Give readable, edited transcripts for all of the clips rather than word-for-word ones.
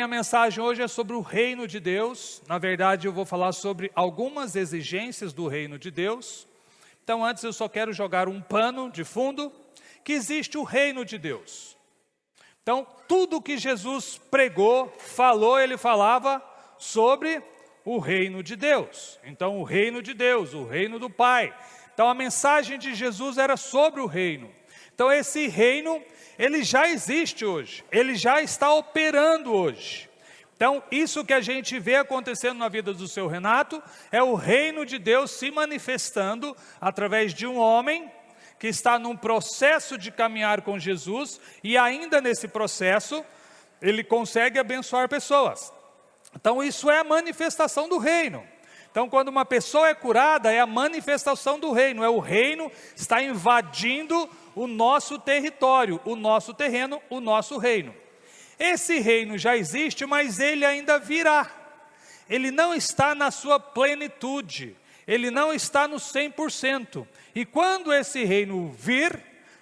minha mensagem hoje é sobre o reino de Deus. Na verdade, eu vou falar sobre algumas exigências do reino de Deus. Então, antes eu só quero jogar um pano de fundo, que existe o reino de Deus. Então, tudo que Jesus pregou, falou, ele falava sobre o reino de Deus. Então, o reino de Deus, o reino do Pai. Então, a mensagem de Jesus era sobre o reino. Então, esse reino, ele já existe hoje. Ele já está operando hoje. Então, isso que a gente vê acontecendo na vida do seu Renato, é o reino de Deus se manifestando através de um homem que está num processo de caminhar com Jesus, e ainda nesse processo, ele consegue abençoar pessoas. Então, isso é a manifestação do reino. Então, quando uma pessoa é curada, é a manifestação do reino. É o reino está invadindo o nosso território, o nosso terreno, o nosso reino. Esse reino já existe, mas ele ainda virá. Ele não está na sua plenitude. Ele não está no 100%. E quando esse reino vir,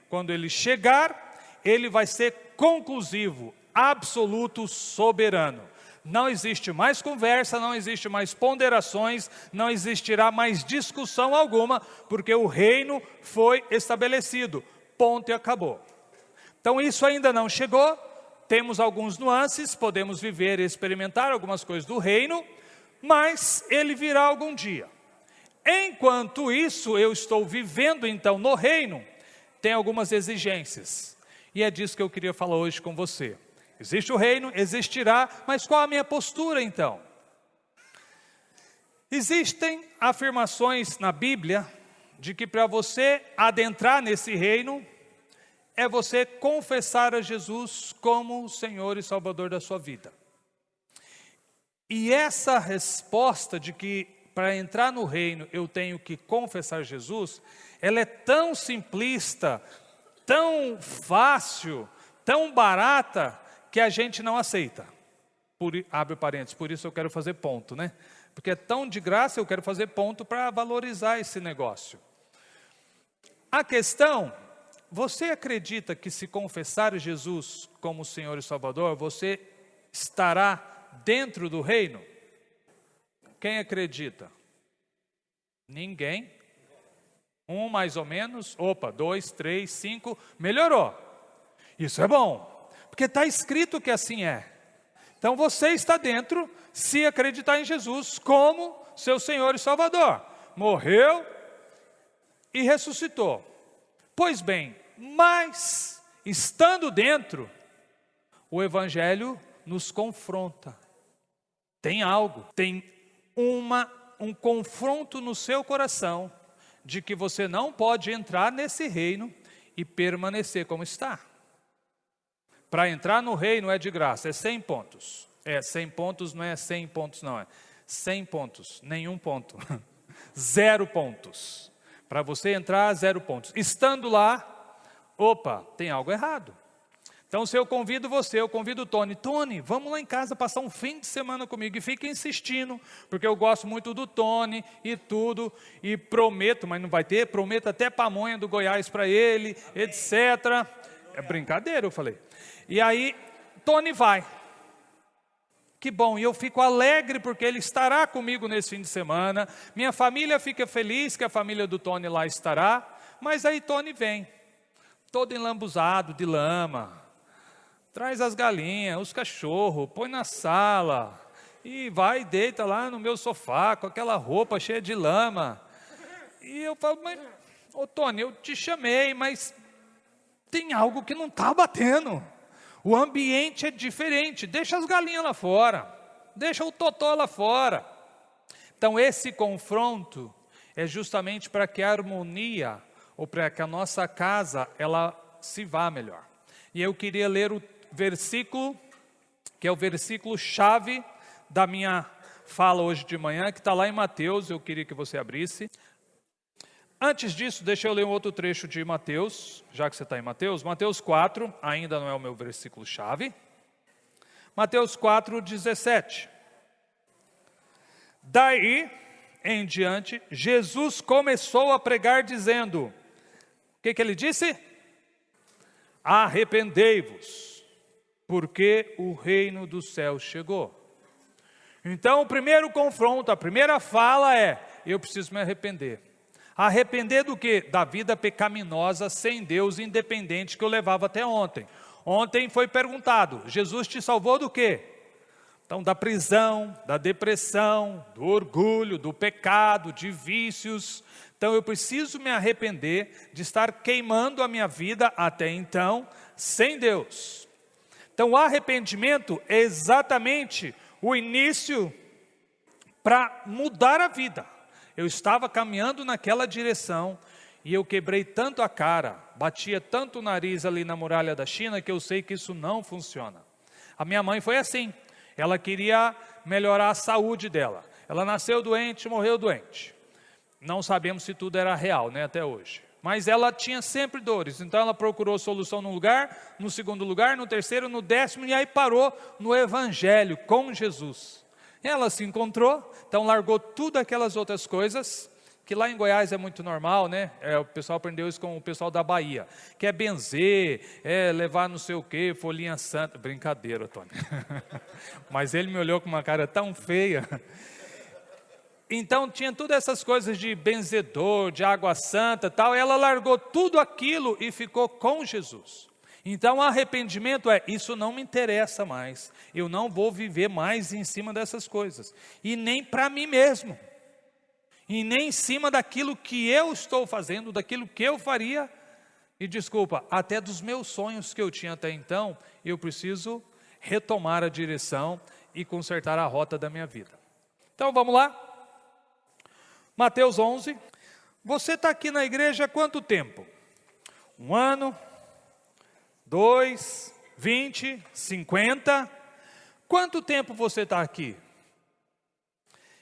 quando ele chegar, ele vai ser conclusivo, absoluto, soberano. Não existe mais conversa, não existe mais ponderações, não existirá mais discussão alguma, porque o reino foi estabelecido. Ponto e acabou. Então isso ainda não chegou, temos alguns nuances, podemos viver e experimentar algumas coisas do reino, mas ele virá algum dia. Enquanto isso, eu estou vivendo então no reino, tem algumas exigências. E é disso que eu queria falar hoje com você. Existe o reino, existirá, mas qual a minha postura então? Existem afirmações na Bíblia de que para você adentrar nesse reino, é você confessar a Jesus como o Senhor e Salvador da sua vida. E essa resposta de que para entrar no reino eu tenho que confessar Jesus, ela é tão simplista, tão fácil, tão barata, que a gente não aceita. Abre parênteses, por isso eu quero fazer ponto, né? Porque é tão de graça, eu quero fazer ponto para valorizar esse negócio. A questão, você acredita que se confessar Jesus como Senhor e Salvador, você estará dentro do reino? Quem acredita? Ninguém? Um mais ou menos? Opa, 2, 3, 5, melhorou. Isso é bom, porque está escrito que assim é. Então você está dentro se acreditar em Jesus como seu Senhor e Salvador. Morreu e ressuscitou. Pois bem, mas estando dentro, o Evangelho nos confronta. Tem algo, tem um confronto no seu coração de que você não pode entrar nesse reino e permanecer como está. Para entrar no reino é de graça, é 100 pontos. 100 pontos não é 100 pontos não, é 100 pontos, nenhum ponto. 0 pontos. Para você entrar, 0 pontos. Estando lá, opa, tem algo errado. Então se eu convido você, eu convido o Tony. Tony, vamos lá em casa passar um fim de semana comigo. E fica insistindo, porque eu gosto muito do Tony e tudo. E prometo, mas não vai ter, prometo até pamonha do Goiás para ele, etc. É brincadeira, eu falei. E aí, Tony vai. Que bom, e eu fico alegre porque ele estará comigo nesse fim de semana. Minha família fica feliz que a família do Tony lá estará. Mas aí Tony vem, todo enlambuzado de lama. Traz as galinhas, os cachorros, põe na sala. E vai e deita lá no meu sofá com aquela roupa cheia de lama. E eu falo, mas, ô Tony, eu te chamei, mas tem algo que não está batendo. O ambiente é diferente, deixa as galinhas lá fora, deixa o totó lá fora. Então esse confronto é justamente para que a harmonia, ou para que a nossa casa, ela se vá melhor. E eu queria ler o versículo, que é o versículo chave da minha fala hoje de manhã, que está lá em Mateus, eu queria que você abrisse. Antes disso, deixa eu ler um outro trecho de Mateus, já que você está em Mateus. Mateus 4, ainda não é o meu versículo-chave. Mateus 4, 17. Daí em diante, Jesus começou a pregar dizendo, o que ele disse? Arrependei-vos, porque o reino dos céus chegou. Então o primeiro confronto, a primeira fala é, eu preciso me arrepender. Arrepender do quê? Da vida pecaminosa, sem Deus, independente, que eu levava até ontem. Ontem foi perguntado, Jesus te salvou do quê? Então, da prisão, da depressão, do orgulho, do pecado, de vícios. Então, eu preciso me arrepender de estar queimando a minha vida até então, sem Deus. Então, o arrependimento é exatamente o início para mudar a vida. Eu estava caminhando naquela direção e eu quebrei tanto a cara, batia tanto o nariz ali na muralha da China, que eu sei que isso não funciona. A minha mãe foi assim. Ela queria melhorar a saúde dela. Ela nasceu doente, morreu doente. Não sabemos se tudo era real, né, até hoje. Mas ela tinha sempre dores. Então ela procurou solução num lugar, no segundo lugar, no terceiro, no 10º, e aí parou no Evangelho com Jesus. Ela se encontrou, então largou tudo aquelas outras coisas, que lá em Goiás é muito normal, né? O pessoal aprendeu isso com o pessoal da Bahia, que é benzer, levar não sei o quê, folhinha santa. Brincadeira, Tony. Mas ele me olhou com uma cara tão feia. Então tinha todas essas coisas de benzedor, de água santa e tal. Ela largou tudo aquilo e ficou com Jesus. Então arrependimento isso não me interessa mais. Eu não vou viver mais em cima dessas coisas. E nem para mim mesmo. E nem em cima daquilo que eu estou fazendo, daquilo que eu faria. E desculpa, até dos meus sonhos que eu tinha até então, eu preciso retomar a direção e consertar a rota da minha vida. Então vamos lá? Mateus 11. Você está aqui na igreja há quanto tempo? 1 ano? 2? 20? 50? Quanto tempo você está aqui?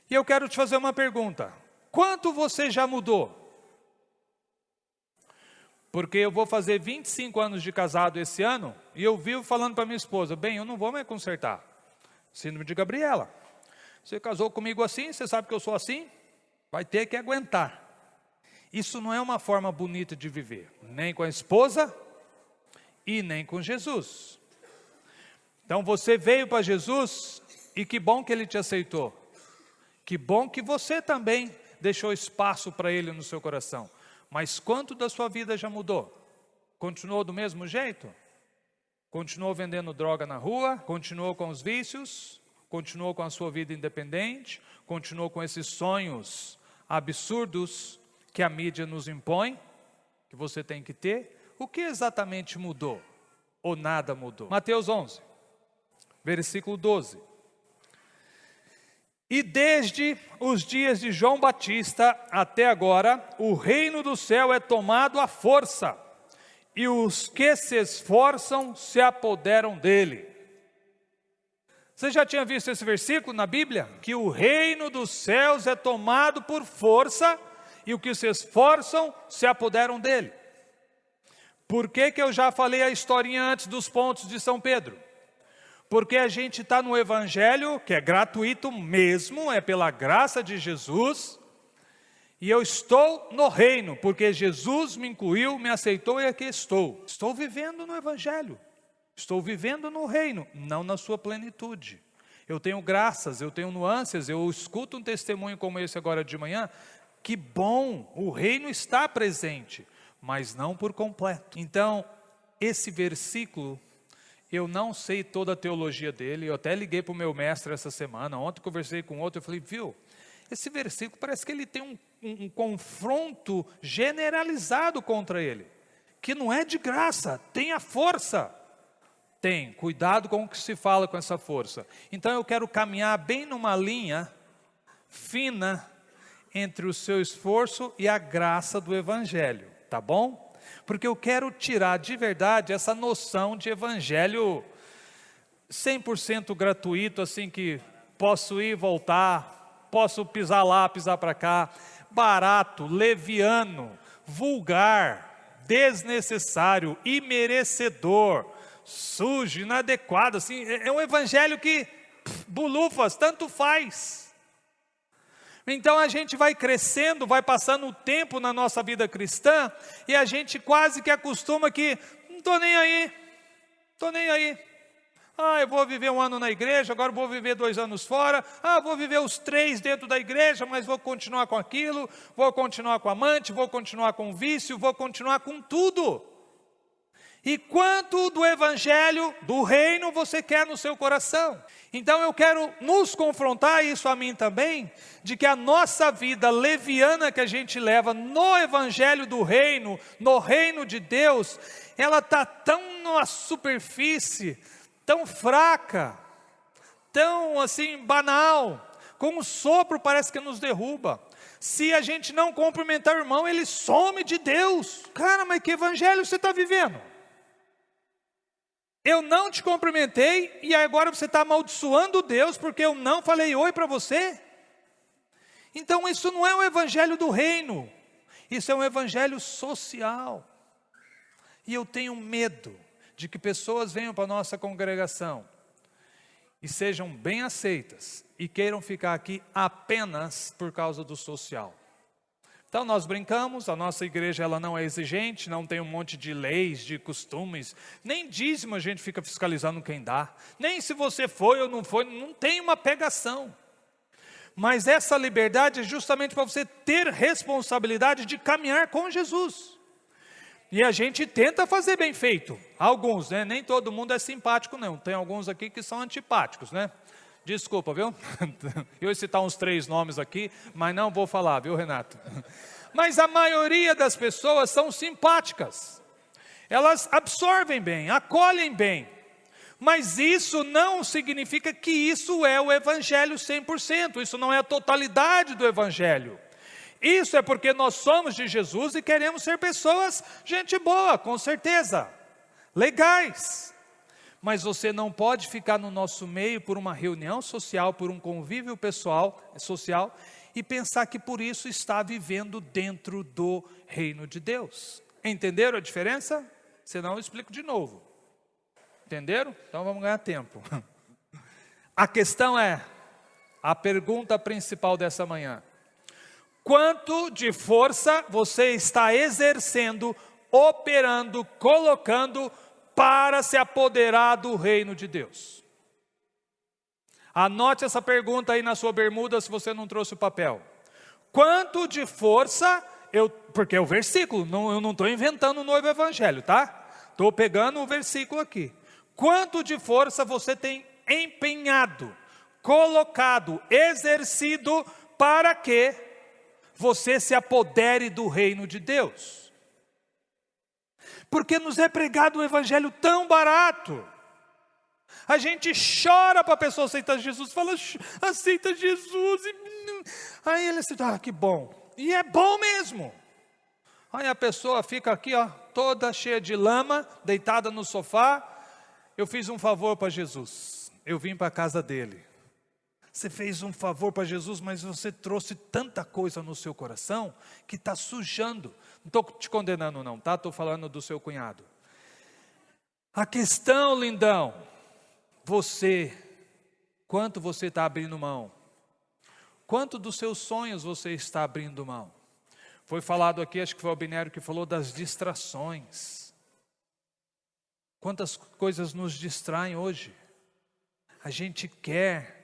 E eu quero te fazer uma pergunta. Quanto você já mudou? Porque eu vou fazer 25 anos de casado esse ano, e eu vivo falando para minha esposa, bem, eu não vou mais consertar. Síndrome de Gabriela. Você casou comigo assim, você sabe que eu sou assim? Vai ter que aguentar. Isso não é uma forma bonita de viver, nem com a esposa e nem com Jesus. Então você veio para Jesus, e que bom que Ele te aceitou. Que bom que você também deixou espaço para Ele no seu coração. Mas quanto da sua vida já mudou? Continuou do mesmo jeito? Continuou vendendo droga na rua? Continuou com os vícios? Continuou com a sua vida independente? Continuou com esses sonhos absurdos que a mídia nos impõe? Que você tem que ter? O que exatamente mudou? Ou nada mudou? Mateus 11, versículo 12. E desde os dias de João Batista até agora, o reino do céu é tomado à força, e os que se esforçam se apoderam dele. Você já tinha visto esse versículo na Bíblia? Que o reino dos céus é tomado por força, e os que se esforçam se apoderam dele. Por que eu já falei a historinha antes dos pontos de São Pedro? Porque a gente está no Evangelho, que é gratuito mesmo, é pela graça de Jesus, e eu estou no reino, porque Jesus me incluiu, me aceitou e aqui estou. Estou vivendo no Evangelho, estou vivendo no reino, não na sua plenitude. Eu tenho graças, eu tenho nuances, eu escuto um testemunho como esse agora de manhã, que bom, o reino está presente, mas não por completo. Então, esse versículo, eu não sei toda a teologia dele, eu até liguei para o meu mestre essa semana, ontem conversei com outro, eu falei, viu, esse versículo parece que ele tem um confronto generalizado contra ele, que não é de graça, tem a força. Tem, cuidado com o que se fala com essa força. Então eu quero caminhar bem numa linha fina entre o seu esforço e a graça do Evangelho, tá bom? Porque eu quero tirar de verdade essa noção de evangelho 100% gratuito, assim que posso ir e voltar, posso pisar lá, pisar para cá, barato, leviano, vulgar, desnecessário, imerecedor, sujo, inadequado, assim, é um evangelho que, bulufas, tanto faz. Então a gente vai crescendo, vai passando o tempo na nossa vida cristã, e a gente quase que acostuma que, não estou nem aí, Eu vou viver 1 ano na igreja, agora vou viver 2 anos fora. Vou viver os 3 dentro da igreja, mas vou continuar com aquilo, vou continuar com amante, vou continuar com vício, vou continuar com tudo. E quanto do evangelho, do reino, você quer no seu coração? Então eu quero nos confrontar, isso a mim também, de que a nossa vida leviana que a gente leva no evangelho do reino, no reino de Deus, ela está tão na superfície, tão fraca, tão assim banal, com um sopro parece que nos derruba. Se a gente não cumprimentar o irmão, ele some de Deus. Cara, mas que evangelho você está vivendo? Eu não te cumprimentei e agora você está amaldiçoando Deus porque eu não falei oi para você? Então isso não é o evangelho do reino, isso é um evangelho social. E eu tenho medo de que pessoas venham para a nossa congregação e sejam bem aceitas e queiram ficar aqui apenas por causa do social. Então nós brincamos, a nossa igreja ela não é exigente, não tem um monte de leis, de costumes, nem dízimo a gente fica fiscalizando quem dá, nem se você foi ou não foi, não tem uma pegação. Mas essa liberdade é justamente para você ter responsabilidade de caminhar com Jesus. E a gente tenta fazer bem feito, alguns, né? Nem todo mundo é simpático não, tem alguns aqui que são antipáticos, né? Desculpa, viu? Eu ia citar uns 3 nomes aqui, mas não vou falar, viu, Renato? Mas a maioria das pessoas são simpáticas. Elas absorvem bem, acolhem bem. Mas isso não significa que isso é o evangelho 100%. Isso não é a totalidade do evangelho. Isso é porque nós somos de Jesus e queremos ser pessoas, gente boa, com certeza. Legais. Mas você não pode ficar no nosso meio por uma reunião social, por um convívio social, e pensar que por isso está vivendo dentro do reino de Deus. Entenderam a diferença? Senão eu explico de novo. Entenderam? Então vamos ganhar tempo. A questão é, a pergunta principal dessa manhã: quanto de força você está exercendo, operando, colocando para se apoderar do reino de Deus? Anote essa pergunta aí na sua bermuda se você não trouxe o papel. Quanto de força, porque é o versículo, eu não estou inventando um novo evangelho, tá? Estou pegando o versículo aqui. Quanto de força você tem empenhado, colocado, exercido para que você se apodere do reino de Deus? Porque nos é pregado um evangelho tão barato. A gente chora para a pessoa aceitar Jesus, fala, aceita Jesus. Aí ele diz, que bom. E é bom mesmo. Aí a pessoa fica aqui, toda cheia de lama, deitada no sofá. Eu fiz um favor para Jesus, eu vim para a casa dele. Você fez um favor para Jesus, mas você trouxe tanta coisa no seu coração que está sujando. Não estou te condenando não, tá? Estou falando do seu cunhado. A questão, lindão, quanto você está abrindo mão? Quanto dos seus sonhos você está abrindo mão? Foi falado aqui, acho que foi o Binério que falou das distrações. Quantas coisas nos distraem hoje? A gente quer...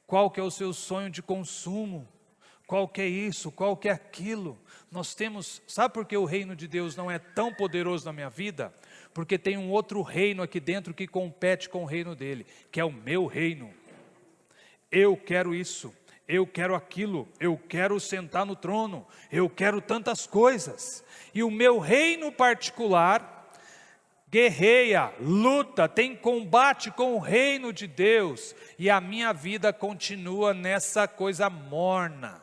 Qual que é o seu sonho de consumo? Qual que é isso? Qual que é aquilo? Nós temos, sabe por que o reino de Deus não é tão poderoso na minha vida? Porque tem um outro reino aqui dentro que compete com o reino dele, que é o meu reino. Eu quero isso, eu quero aquilo, eu quero sentar no trono, eu quero tantas coisas. E o meu reino particular guerreia, luta, tem combate com o reino de Deus, e a minha vida continua nessa coisa morna,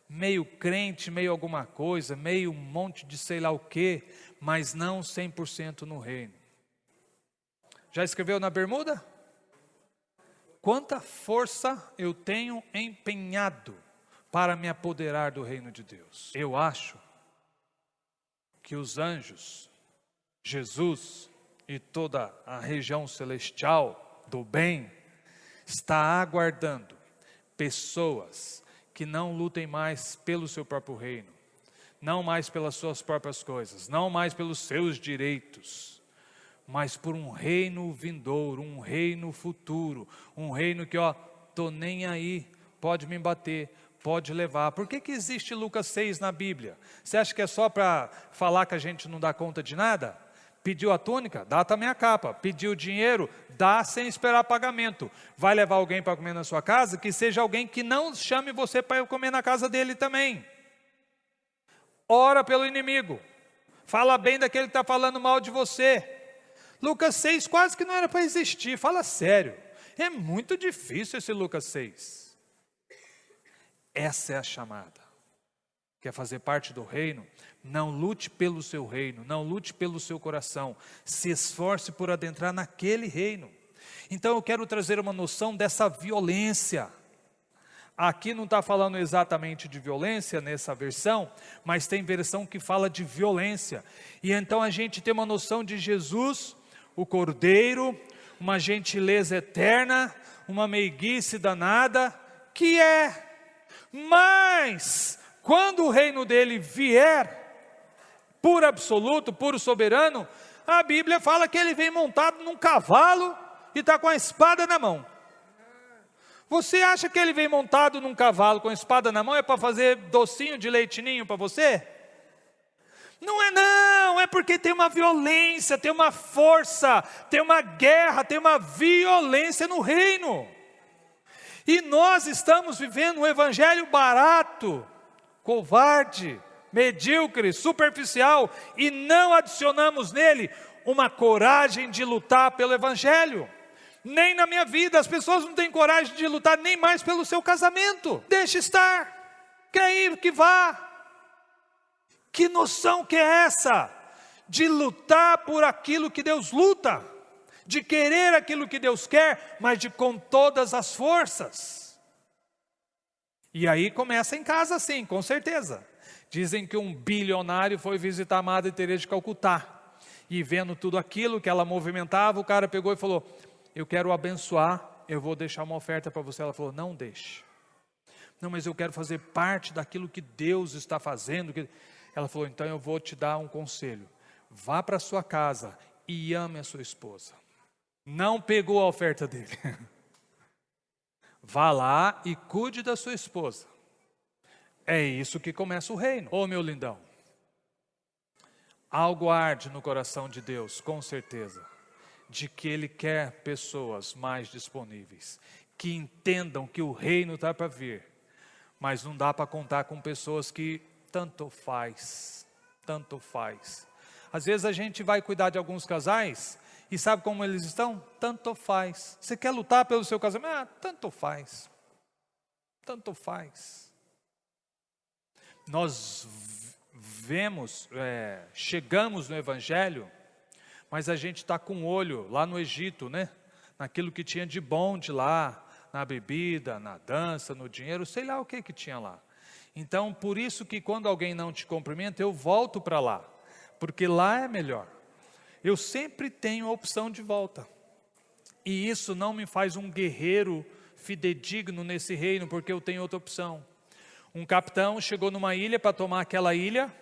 meio crente, meio alguma coisa, meio um monte de sei lá o que, mas não 100% no reino. Já escreveu na bermuda? Quanta força eu tenho empenhado para me apoderar do reino de Deus? Eu acho que os anjos, Jesus e toda a região celestial do bem está aguardando pessoas que não lutem mais pelo seu próprio reino, não mais pelas suas próprias coisas, não mais pelos seus direitos, mas por um reino vindouro, um reino futuro, um reino que, tô nem aí, pode me bater, pode levar. Por que existe Lucas 6 na Bíblia? Você acha que é só para falar que a gente não dá conta de nada? Pediu a túnica? Dá também a capa. Pediu dinheiro? Dá sem esperar pagamento. Vai levar alguém para comer na sua casa? Que seja alguém que não chame você para comer na casa dele também. Ora pelo inimigo. Fala bem daquele que está falando mal de você. Lucas 6 quase que não era para existir. Fala sério. É muito difícil esse Lucas 6. Essa é a chamada. Quer fazer parte do reino? Não lute pelo seu reino, não lute pelo seu coração, se esforce por adentrar naquele reino. Então eu quero trazer uma noção dessa violência. Aqui não está falando exatamente de violência nessa versão, mas tem versão que fala de violência. E então a gente tem uma noção de Jesus, o Cordeiro, uma gentileza eterna, uma meiguice danada, que mas quando o reino dele vier, puro absoluto, puro soberano, a Bíblia fala que ele vem montado num cavalo e está com a espada na mão. Você acha que ele vem montado num cavalo com a espada na mão é para fazer docinho de leitinho para você? Não, é porque tem uma violência, tem uma força, tem uma guerra, tem uma violência no reino. E nós estamos vivendo um evangelho barato, covarde, medíocre, superficial, e não adicionamos nele uma coragem de lutar pelo evangelho. Nem na minha vida, as pessoas não têm coragem de lutar nem mais pelo seu casamento. Deixa estar, quer ir que vá. Que noção que é essa? De lutar por aquilo que Deus luta, de querer aquilo que Deus quer, mas de com todas as forças. E aí começa em casa sim, com certeza. Dizem que um bilionário foi visitar a Madre Teresa de Calcutá, e vendo tudo aquilo que ela movimentava, o cara pegou e falou: eu quero abençoar, eu vou deixar uma oferta para você. Ela falou: não deixe. Não, mas eu quero fazer parte daquilo que Deus está fazendo. Ela falou: então eu vou te dar um conselho. Vá para sua casa e ame a sua esposa. Não pegou a oferta dele. Vá lá e cuide da sua esposa. É isso que começa o reino. Ô meu lindão, algo arde no coração de Deus, com certeza, de que Ele quer pessoas mais disponíveis, que entendam que o reino está para vir, mas não dá para contar com pessoas que tanto faz. Às vezes a gente vai cuidar de alguns casais, e sabe como eles estão? Tanto faz. Você quer lutar pelo seu casamento? Tanto faz. Nós chegamos no Evangelho, mas a gente está com o olho lá no Egito, né? Naquilo que tinha de bom de lá, na bebida, na dança, no dinheiro, sei lá o que tinha lá. Então, por isso que quando alguém não te cumprimenta, eu volto para lá, porque lá é melhor. Eu sempre tenho a opção de volta. E isso não me faz um guerreiro fidedigno nesse reino, porque eu tenho outra opção. Um capitão chegou numa ilha para tomar aquela ilha,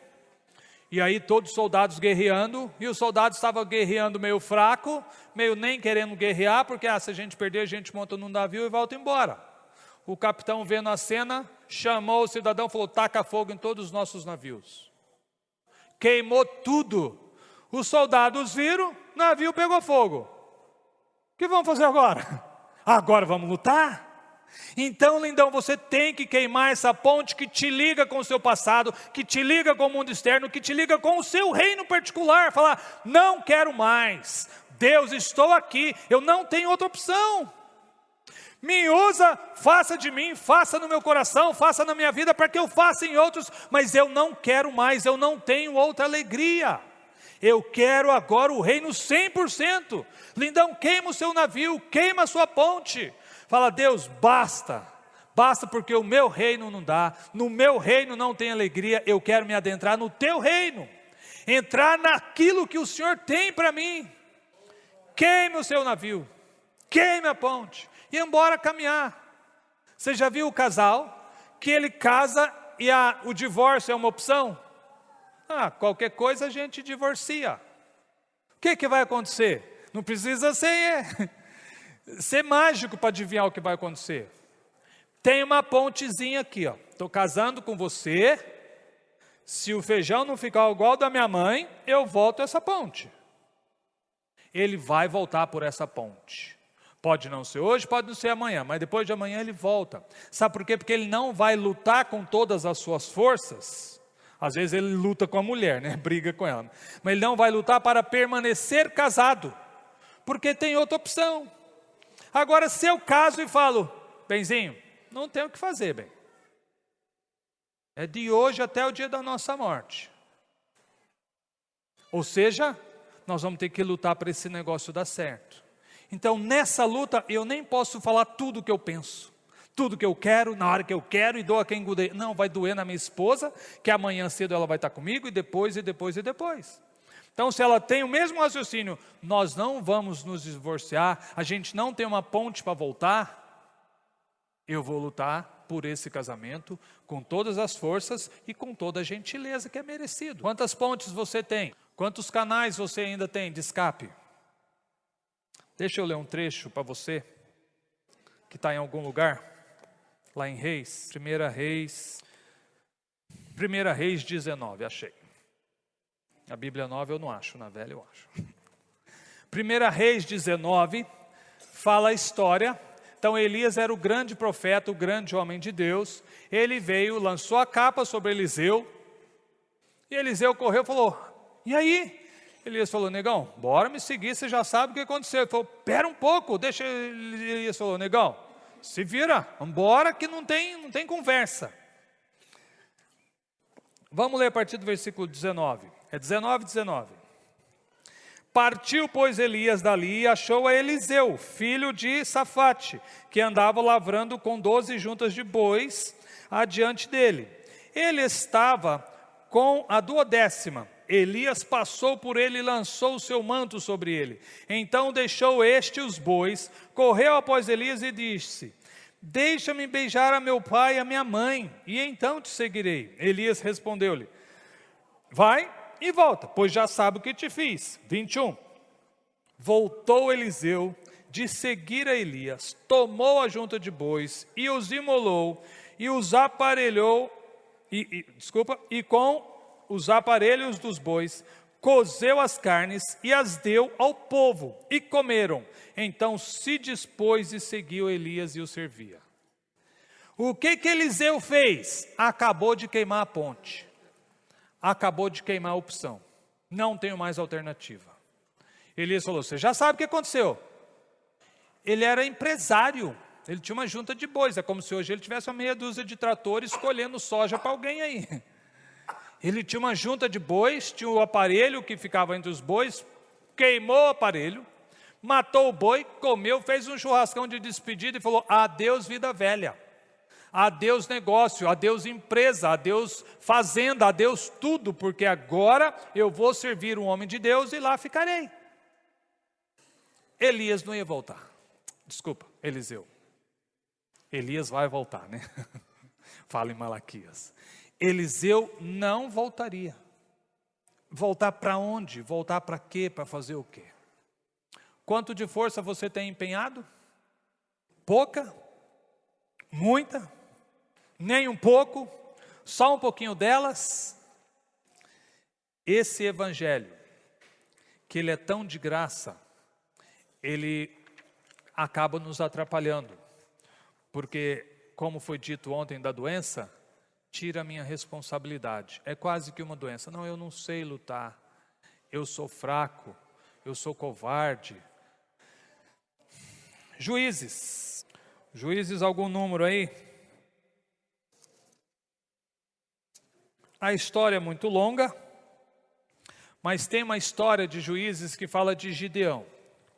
e aí todos os soldados guerreando, e os soldados estavam guerreando meio fraco, meio nem querendo guerrear, porque se a gente perder, a gente monta num navio e volta embora. O capitão, vendo a cena, chamou o cidadão e falou: taca fogo em todos os nossos navios. Queimou tudo. Os soldados viram, o navio pegou fogo. O que vamos fazer agora? Agora vamos lutar? Então, lindão, você tem que queimar essa ponte que te liga com o seu passado, que te liga com o mundo externo, que te liga com o seu reino particular. Falar: não quero mais. Deus, estou aqui, eu não tenho outra opção. Me usa, faça de mim, faça no meu coração, faça na minha vida, para que eu faça em outros, mas eu não quero mais, eu não tenho outra alegria. Eu quero agora o reino 100%. Lindão, queima o seu navio, queima a sua ponte. Fala: Deus, basta porque o meu reino não dá, no meu reino não tem alegria, eu quero me adentrar no teu reino, entrar naquilo que o Senhor tem para mim. Queime o seu navio, queime a ponte, e embora caminhar. Você já viu o casal que ele casa e o divórcio é uma opção? Qualquer coisa a gente divorcia. que vai acontecer? Não precisa ser mágico para adivinhar o que vai acontecer. Tem uma pontezinha aqui, ó. Estou casando com você. Se o feijão não ficar igual ao da minha mãe, eu volto essa ponte. Ele vai voltar por essa ponte. Pode não ser hoje, pode não ser amanhã, mas depois de amanhã ele volta. Sabe por quê? Porque ele não vai lutar com todas as suas forças. Às vezes ele luta com a mulher, né? Briga com ela. Mas ele não vai lutar para permanecer casado, porque tem outra opção. Agora, se eu caso e falo, benzinho, não tem o que fazer, bem. É de hoje até o dia da nossa morte. Ou seja, nós vamos ter que lutar para esse negócio dar certo. Então, nessa luta, eu nem posso falar tudo o que eu penso, tudo que eu quero, na hora que eu quero, e dou a quem doer. Não, vai doer na minha esposa, que amanhã cedo ela vai estar comigo, e depois, e depois, e depois. Então, se ela tem o mesmo raciocínio, nós não vamos nos divorciar, a gente não tem uma ponte para voltar, eu vou lutar por esse casamento com todas as forças e com toda a gentileza que é merecido. Quantas pontes você tem? Quantos canais você ainda tem de escape? Deixa eu ler um trecho para você, que está em algum lugar, lá em Reis, 1 Reis 19, achei. A Bíblia nova eu não acho, na velha eu acho. 1 Reis 19, fala a história. Então Elias era o grande profeta, o grande homem de Deus. Ele veio, lançou a capa sobre Eliseu. E Eliseu correu e falou, e aí? Elias falou, negão, bora me seguir, você já sabe o que aconteceu. Ele falou, pera um pouco, deixa. Elias falou, negão, se vira, vambora que não tem conversa. Vamos ler a partir do versículo 19. É 19. Partiu, pois, Elias dali e achou a Eliseu, filho de Safate, que andava lavrando com 12 juntas de bois adiante dele. Ele estava com a 12ª. Elias passou por ele e lançou o seu manto sobre ele. Então deixou este os bois, correu após Elias e disse, deixa-me beijar a meu pai e a minha mãe, e então te seguirei. Elias respondeu-lhe, vai e volta, pois já sabe o que te fiz. 21. Voltou Eliseu de seguir a Elias, tomou a junta de bois e os imolou e os aparelhou, e com os aparelhos dos bois cozeu as carnes e as deu ao povo e comeram. Então se dispôs e seguiu Elias e o servia. O que Eliseu fez? Acabou de queimar a ponte. Acabou de queimar a opção. Não tenho mais alternativa. Elias falou, você já sabe o que aconteceu. Ele era empresário. Ele tinha uma junta de bois. É como se hoje ele tivesse uma meia dúzia de tratores escolhendo soja para alguém aí. Ele tinha uma junta de bois, tinha o aparelho que ficava entre os bois, queimou o aparelho, matou o boi, comeu, fez um churrascão de despedida e falou, adeus vida velha. Adeus negócio, adeus empresa, adeus fazenda, adeus tudo, porque agora eu vou servir um homem de Deus e lá ficarei. Elias não ia voltar. Desculpa, Eliseu. Elias vai voltar, né? Fala em Malaquias. Eliseu não voltaria. Voltar para onde? Voltar para quê? Para fazer o quê? Quanto de força você tem empenhado? Pouca? Muita? Nem um pouco? Só um pouquinho delas? Esse evangelho, que ele é tão de graça, ele acaba nos atrapalhando. Porque, como foi dito ontem da doença, tira a minha responsabilidade. É quase que uma doença. Não, eu não sei lutar. Eu sou fraco. Eu sou covarde. Juízes. Juízes, algum número aí? A história é muito longa, mas tem uma história de Juízes que fala de Gideão.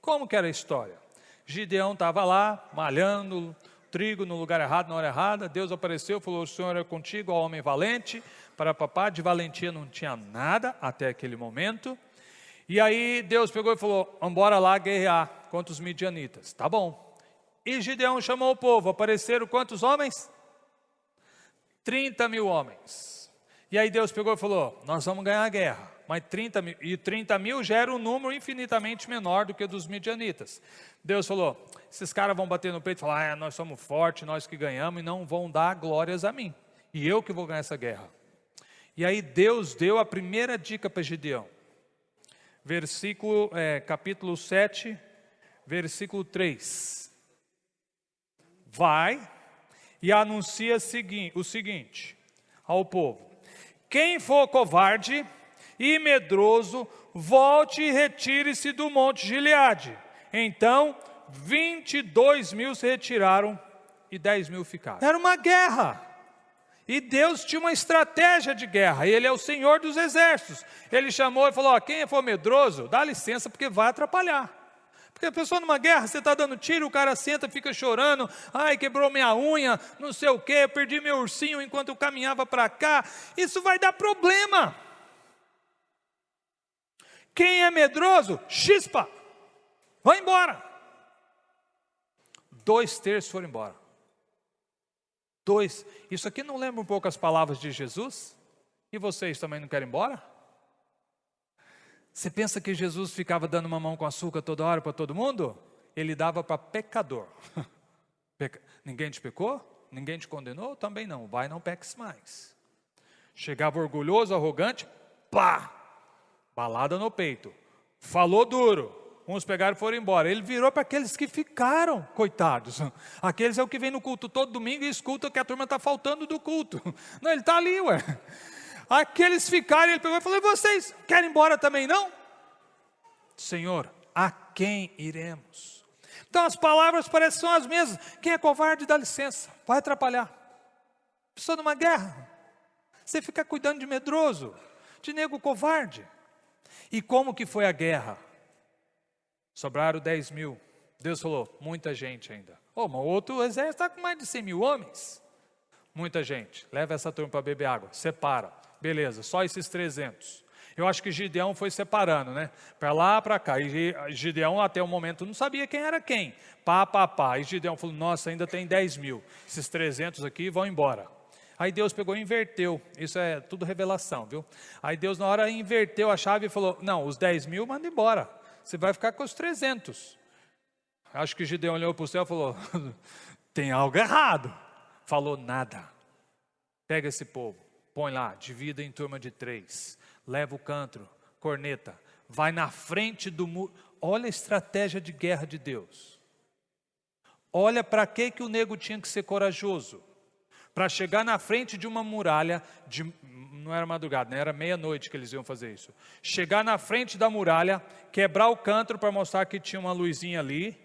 Como que era a história? Gideão estava lá, malhando trigo no lugar errado, na hora errada. Deus apareceu, falou, o Senhor é contigo, ó homem valente. Para papá, de valentia não tinha nada até aquele momento. E aí Deus pegou e falou, vamos embora lá guerrear contra os midianitas. Tá bom. E Gideão chamou o povo, apareceram quantos homens? 30 mil homens. E aí Deus pegou e falou, nós vamos ganhar a guerra. Mas 30 mil, e 30 mil já era um número infinitamente menor do que dos midianitas. Deus falou, esses caras vão bater no peito e falar, nós somos fortes, nós que ganhamos, e não vão dar glórias a mim. E eu que vou ganhar essa guerra. E aí Deus deu a primeira dica para Gideão. Capítulo 7, versículo 3. Vai e anuncia o seguinte ao povo. Quem for covarde e medroso, volte e retire-se do monte Gileade. Então, 22 mil se retiraram e 10 mil ficaram. Era uma guerra. E Deus tinha uma estratégia de guerra. Ele é o Senhor dos exércitos. Ele chamou e falou, quem for medroso, dá licença porque vai atrapalhar. Porque a pessoa numa guerra, você está dando tiro, o cara senta, fica chorando, ai, quebrou minha unha, não sei o quê, perdi meu ursinho enquanto eu caminhava para cá. Isso vai dar problema. Quem é medroso, chispa, vai embora. 2/3 foram embora. Isso aqui não lembra um pouco as palavras de Jesus? E vocês também não querem ir embora? Você pensa que Jesus ficava dando mamão com açúcar toda hora para todo mundo? Ele dava para pecador. Ninguém te pecou? Ninguém te condenou? Também não. Vai, não peques mais. Chegava orgulhoso, arrogante, pá! Balada no peito. Falou duro. Uns pegaram e foram embora. Ele virou para aqueles que ficaram, coitados. Aqueles é o que vem no culto todo domingo e escuta que a turma está faltando do culto. Não, ele está ali, ué. Aqueles ficaram, ele pegou e falou, e vocês querem ir embora também não? Senhor, a quem iremos? Então as palavras parecem são as mesmas. Quem é covarde dá licença, vai atrapalhar. Pessoa numa guerra, você fica cuidando de medroso, de nego covarde. E como que foi a guerra? Sobraram 10 mil. Deus falou, muita gente ainda. Mas o outro exército está com mais de 100 mil homens. Muita gente, leva essa turma para beber água, separa. Beleza, só esses 300. Eu acho que Gideão foi separando, né? Para lá, para cá. E Gideão até o momento não sabia quem era quem. Pá. E Gideão falou, nossa, ainda tem 10 mil. Esses 300 aqui vão embora. Aí Deus pegou e inverteu. Isso é tudo revelação, viu? Aí Deus na hora inverteu a chave e falou, não, os 10 mil manda embora. Você vai ficar com os 300. Acho que Gideão olhou para o céu e falou, tem algo errado. Falou nada. Pega esse povo. Põe lá, divida em turma de 3, leva o cântaro, corneta, vai na frente do muro. Olha a estratégia de guerra de Deus. Olha para que o nego tinha que ser corajoso. Para chegar na frente de uma muralha, não era madrugada, né? Era meia-noite que eles iam fazer isso. Chegar na frente da muralha, quebrar o cântaro para mostrar que tinha uma luzinha ali,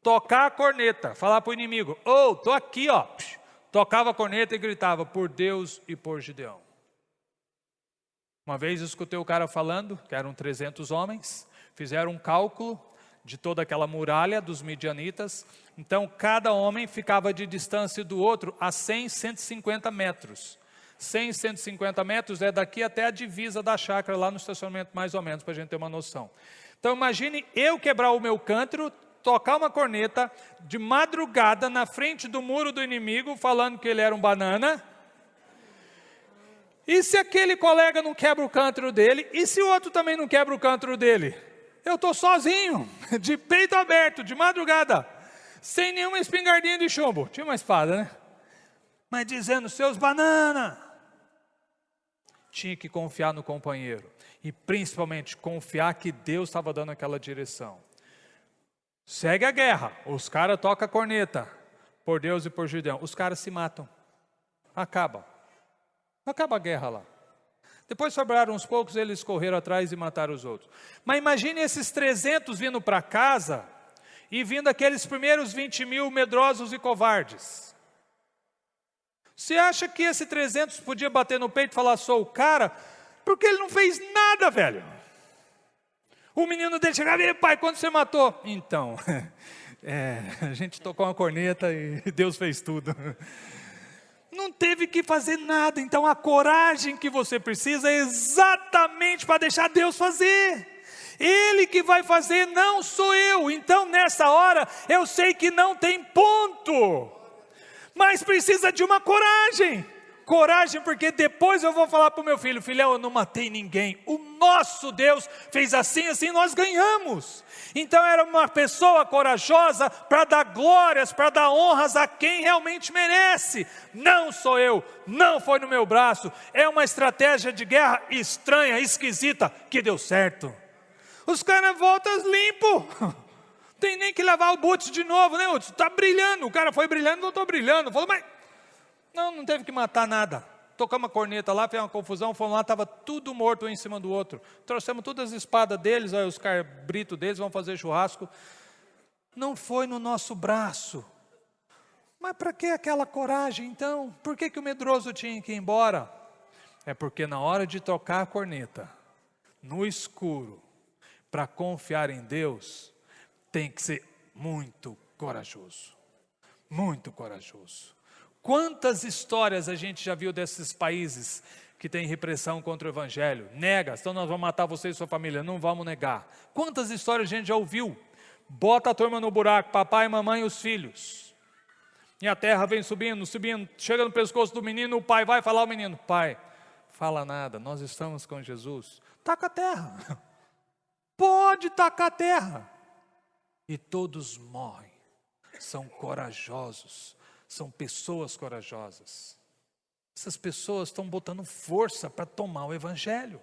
tocar a corneta, falar para o inimigo, tô aqui, ó. Tocava a corneta e gritava, por Deus e por Gideão. Uma vez eu escutei o cara falando, que eram 300 homens, fizeram um cálculo de toda aquela muralha dos midianitas. Então cada homem ficava de distância do outro a 100, 150 metros. 100, 150 metros é daqui até a divisa da chácara, lá no estacionamento mais ou menos, para a gente ter uma noção. Então imagine eu quebrar o meu cântaro, tocar uma corneta de madrugada na frente do muro do inimigo, falando que ele era um banana. E se aquele colega não quebra o cântaro dele? E se o outro também não quebra o cântaro dele? Eu estou sozinho, de peito aberto, de madrugada, sem nenhuma espingardinha de chumbo. Tinha uma espada, né? Mas dizendo, seus banana. Tinha que confiar no companheiro. E principalmente confiar que Deus estava dando aquela direção. Segue a guerra, os caras tocam a corneta, por Deus e por Gideão, os caras se matam, acaba a guerra lá. Depois sobraram uns poucos, eles correram atrás e mataram os outros. Mas imagine esses 300 vindo para casa, e vindo aqueles primeiros 20 mil medrosos e covardes. Você acha que esse 300 podia bater no peito e falar, sou o cara? Porque ele não fez nada, velho. O menino dele chegava, e pai, quando você matou? Então, a gente tocou uma corneta e Deus fez tudo. Não teve que fazer nada. Então a coragem que você precisa é exatamente para deixar Deus fazer. Ele que vai fazer, não sou eu. Então nessa hora eu sei que não tem ponto. Mas precisa de uma coragem. Coragem, porque depois eu vou falar para o meu filho: filhão, eu não matei ninguém. O nosso Deus fez assim, assim, nós ganhamos. Então era uma pessoa corajosa para dar glórias, para dar honras a quem realmente merece. Não sou eu, não foi no meu braço. É uma estratégia de guerra estranha, esquisita, que deu certo. Os caras voltam limpo. Tem nem que levar o boot de novo, né? Está brilhando, o cara foi brilhando, não estou brilhando. Falou, mas não teve que matar nada. Tocamos a corneta lá, fez uma confusão, fomos lá, estava tudo morto um em cima do outro. Trouxemos todas as espadas deles, os cabritos deles, vão fazer churrasco. Não foi no nosso braço. Mas para que aquela coragem então? Por que o medroso tinha que ir embora? É porque na hora de tocar a corneta, no escuro, para confiar em Deus, tem que ser muito corajoso. Muito corajoso. Quantas histórias a gente já viu desses países que tem repressão contra o evangelho? Nega, então nós vamos matar você e sua família. Não vamos negar. Quantas histórias a gente já ouviu? Bota a turma no buraco, papai, mamãe e os filhos. E a terra vem subindo, subindo, chega no pescoço do menino, o pai vai falar ao menino: pai, fala nada, nós estamos com Jesus. Taca a terra. Pode tacar a terra. E todos morrem. São corajosos. São pessoas corajosas. Essas pessoas estão botando força para tomar o evangelho.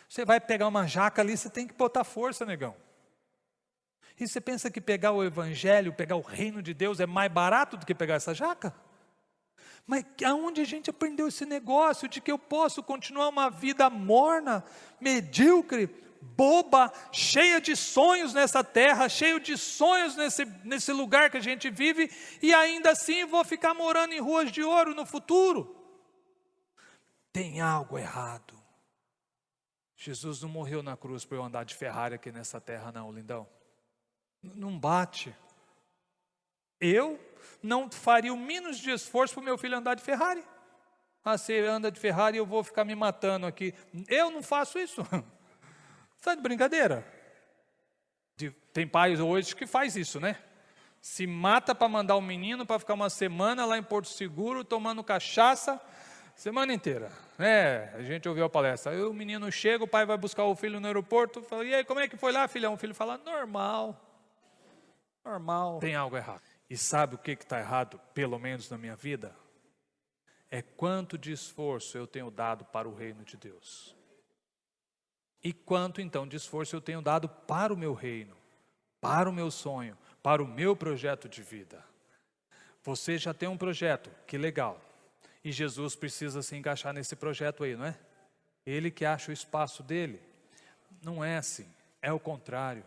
Você vai pegar uma jaca ali, você tem que botar força, negão. E você pensa que pegar o evangelho, pegar o reino de Deus é mais barato do que pegar essa jaca? Mas aonde a gente aprendeu esse negócio de que eu posso continuar uma vida morna, medíocre, boba, cheia de sonhos nessa terra, cheio de sonhos nesse lugar que a gente vive, e ainda assim vou ficar morando em ruas de ouro no futuro? Tem algo errado. Jesus não morreu na cruz por eu andar de Ferrari aqui nessa terra não, lindão. Não bate. Eu não faria o mínimo de esforço para o meu filho andar de Ferrari. Você anda de Ferrari e eu vou ficar me matando aqui. Eu não faço isso. Está de brincadeira? Tem pais hoje que faz isso, né? Se mata para mandar o menino para ficar uma semana lá em Porto Seguro, tomando cachaça, semana inteira. A gente ouviu a palestra. Aí o menino chega, o pai vai buscar o filho no aeroporto, fala: e aí, como é que foi lá, filhão? O filho fala: normal. Tem algo errado. E sabe o que está errado, pelo menos na minha vida? É quanto de esforço eu tenho dado para o reino de Deus. E quanto então de esforço eu tenho dado para o meu reino, para o meu sonho, para o meu projeto de vida. Você já tem um projeto, que legal. E Jesus precisa se encaixar nesse projeto aí, não é? Ele que acha o espaço dele. Não é assim, é o contrário.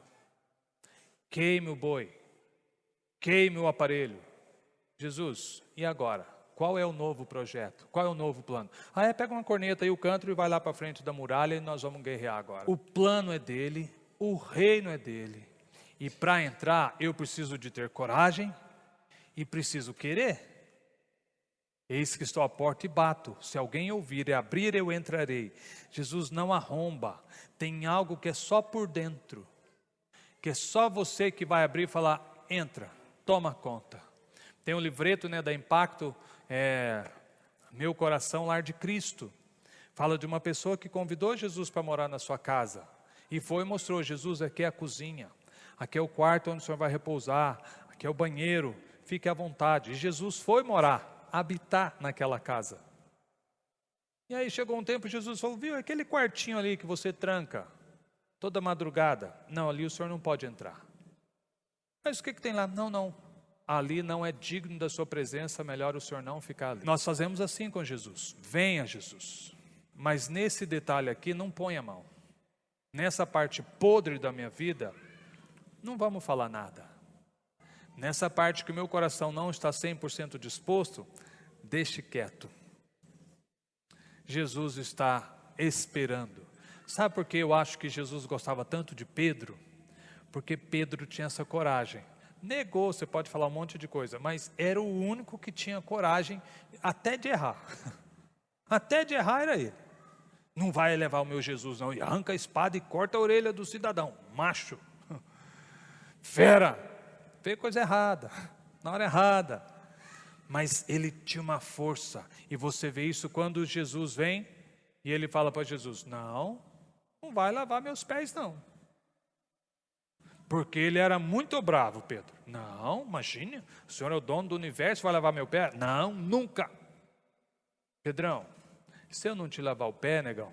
Queime o boi, queime o aparelho. Jesus, e agora? Qual é o novo projeto? Qual é o novo plano? Pega uma corneta e o canto e vai lá para frente da muralha e nós vamos guerrear agora. O plano é dele, o reino é dele. E para entrar eu preciso de ter coragem e preciso querer. Eis que estou à porta e bato. Se alguém ouvir e abrir, eu entrarei. Jesus não arromba. Tem algo que é só por dentro. Que é só você que vai abrir e falar: entra, toma conta. Tem um livreto, da Impacto, Meu Coração, Lar de Cristo. Fala de uma pessoa que convidou Jesus para morar na sua casa. E foi e mostrou: Jesus, aqui é a cozinha. Aqui é o quarto onde o senhor vai repousar. Aqui é o banheiro. Fique à vontade. E Jesus foi morar, habitar naquela casa. E aí chegou um tempo, Jesus falou: viu, aquele quartinho ali que você tranca toda madrugada. Não, ali o senhor não pode entrar. Mas o que tem lá? Não. Ali não é digno da sua presença, melhor o senhor não ficar ali. Nós fazemos assim com Jesus: venha Jesus, mas nesse detalhe aqui não põe a mão. Nessa parte podre da minha vida, não vamos falar nada. Nessa parte que o meu coração não está 100% disposto, deixe quieto. Jesus está esperando. Sabe por que eu acho que Jesus gostava tanto de Pedro? Porque Pedro tinha essa coragem. Negou, você pode falar um monte de coisa, mas era o único que tinha coragem até de errar. Até de errar era ele. Não vai levar o meu Jesus não, e arranca a espada e corta a orelha do cidadão. Macho. Fera. Fez coisa errada, na hora errada. Mas ele tinha uma força. E você vê isso quando Jesus vem e ele fala para Jesus: não vai lavar meus pés não. Porque ele era muito bravo, Pedro. Não, imagine, o Senhor é o dono do universo, vai lavar meu pé? Não, nunca. Pedrão, se eu não te lavar o pé, negão,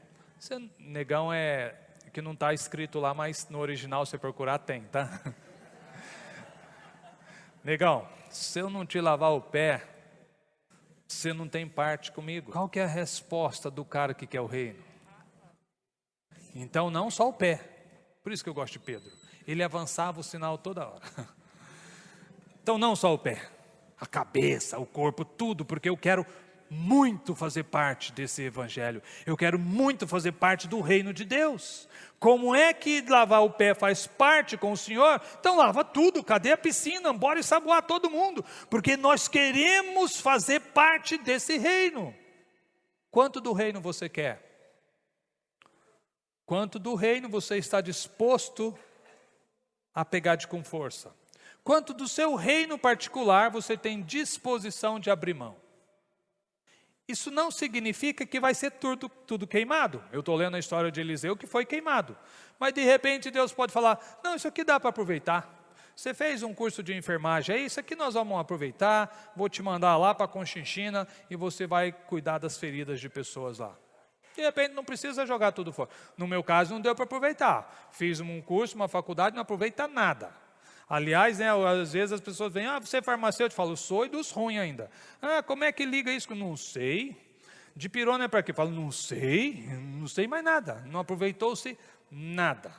negão é que não está escrito lá, mas no original você procurar tem, tá? Negão, se eu não te lavar o pé, você não tem parte comigo. Qual que é a resposta do cara que quer o reino? Então não só o pé, por isso que eu gosto de Pedro, ele avançava o sinal toda hora. Então não só o pé, a cabeça, o corpo, tudo, porque eu quero muito fazer parte desse evangelho, eu quero muito fazer parte do reino de Deus. Como é que lavar o pé faz parte com o Senhor? Então lava tudo, cadê a piscina? Bora ensaboar todo mundo, porque nós queremos fazer parte desse reino. Quanto do reino você quer? Quanto do reino você está disposto a pegar com força? Quanto do seu reino particular você tem disposição de abrir mão? Isso não significa que vai ser tudo queimado. Eu estou lendo a história de Eliseu que foi queimado. Mas de repente Deus pode falar: não, isso aqui dá para aproveitar. Você fez um curso de enfermagem, é isso aqui nós vamos aproveitar. Vou te mandar lá para Conchinchina e você vai cuidar das feridas de pessoas lá. De repente não precisa jogar tudo fora. No meu caso não deu para aproveitar. Fiz um curso, uma faculdade, não aproveita nada. Aliás, né, às vezes as pessoas vêm: você é farmacêutico? Eu falo: sou, e dos ruins ainda. Como é que liga isso? Não sei. Dipirona é para quê? Eu falo: não sei mais nada. Não aproveitou-se nada.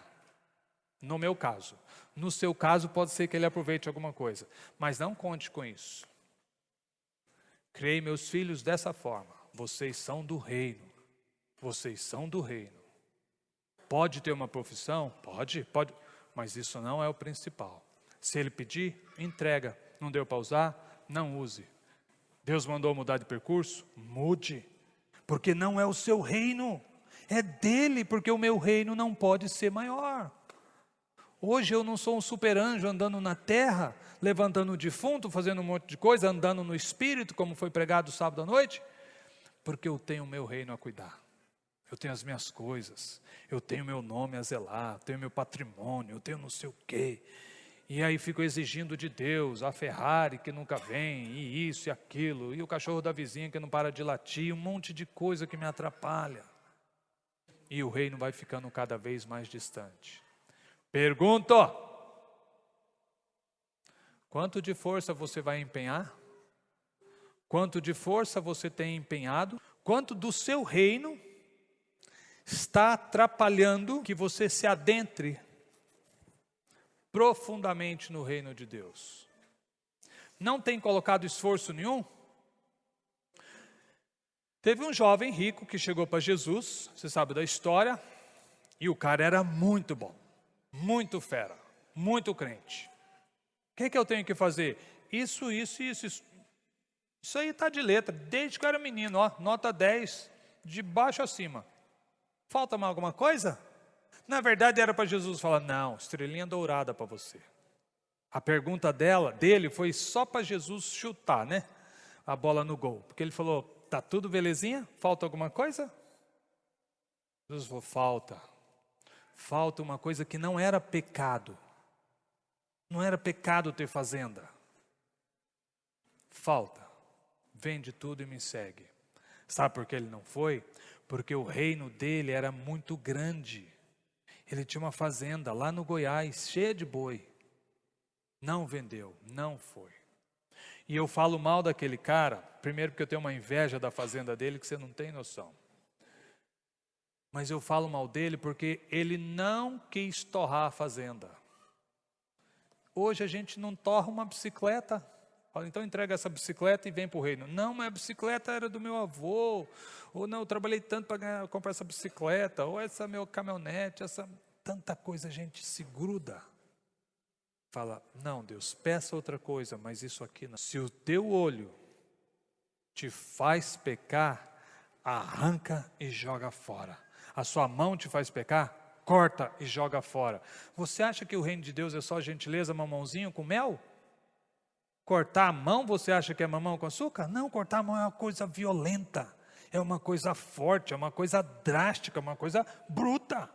No meu caso. No seu caso pode ser que ele aproveite alguma coisa. Mas não conte com isso. Criei meus filhos dessa forma. Vocês são do reino. Vocês são do reino. Pode ter uma profissão? Pode. Mas isso não é o principal. Se ele pedir, entrega. Não deu para usar? Não use. Deus mandou mudar de percurso? Mude. Porque não é o seu reino. É dele, porque o meu reino não pode ser maior. Hoje eu não sou um super anjo andando na terra, levantando o defunto, fazendo um monte de coisa, andando no espírito, como foi pregado sábado à noite. Porque eu tenho o meu reino a cuidar. Eu tenho as minhas coisas, eu tenho meu nome a zelar, eu tenho meu patrimônio, eu tenho não sei o quê. E aí fico exigindo de Deus a Ferrari que nunca vem, e isso e aquilo, e o cachorro da vizinha que não para de latir, um monte de coisa que me atrapalha. E o reino vai ficando cada vez mais distante. Pergunto: quanto de força você vai empenhar? Quanto de força você tem empenhado? Quanto do seu reino está atrapalhando que você se adentre profundamente no reino de Deus? Não tem colocado esforço nenhum? Teve um jovem rico que chegou para Jesus, você sabe da história, e o cara era muito bom, muito fera, muito crente. O que eu tenho que fazer? Isso. Isso aí está de letra, desde que eu era menino, nota 10, de baixo a cima. Falta mais alguma coisa? Na verdade era para Jesus falar: não, estrelinha dourada para você. A pergunta dele foi só para Jesus chutar, né? A bola no gol. Porque ele falou: tá tudo belezinha? Falta alguma coisa? Jesus falou: falta uma coisa que não era pecado. Não era pecado ter fazenda. Falta. Vende tudo e me segue. Sabe por que ele não foi? Porque o reino dele era muito grande. Ele tinha uma fazenda lá no Goiás, cheia de boi. Não vendeu, não foi. E eu falo mal daquele cara, primeiro porque eu tenho uma inveja da fazenda dele que você não tem noção. Mas eu falo mal dele porque ele não quis torrar a fazenda. Hoje a gente não torra uma bicicleta. Fala: então entrega essa bicicleta e vem para o reino. Não, mas a bicicleta era do meu avô. Ou não, eu trabalhei tanto para comprar essa bicicleta. Ou essa meu caminhonete, tanta coisa a gente se gruda. Fala: não, Deus, peça outra coisa, mas isso aqui não. Se o teu olho te faz pecar, arranca e joga fora. A sua mão te faz pecar, corta e joga fora. Você acha que o reino de Deus é só gentileza, mamãozinho com mel? Cortar a mão, você acha que é mamão com açúcar? Não, cortar a mão é uma coisa violenta, é uma coisa forte, é uma coisa drástica, é uma coisa bruta.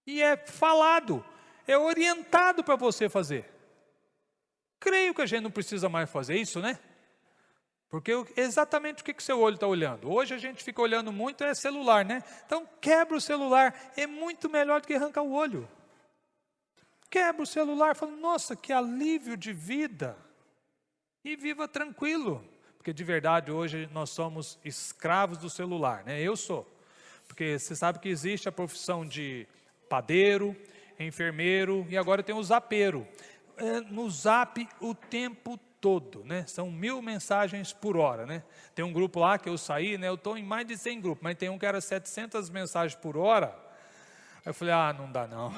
E é falado, é orientado para você fazer. Creio que a gente não precisa mais fazer isso, né? Porque exatamente o que seu olho está olhando. Hoje a gente fica olhando muito celular, né? Então quebra o celular, é muito melhor do que arrancar o olho. Quebra o celular, fala, nossa, que alívio de vida. E viva tranquilo. Porque de verdade hoje nós somos escravos do celular, né? Eu sou. Porque você sabe que existe a profissão de padeiro, enfermeiro e agora tem o zapeiro. No zap o tempo todo, né? São 1000 mensagens por hora, né? Tem um grupo lá que eu saí, né? Eu estou em mais de 100 grupos, mas tem um que era 700 mensagens por hora. Aí eu falei, não dá não.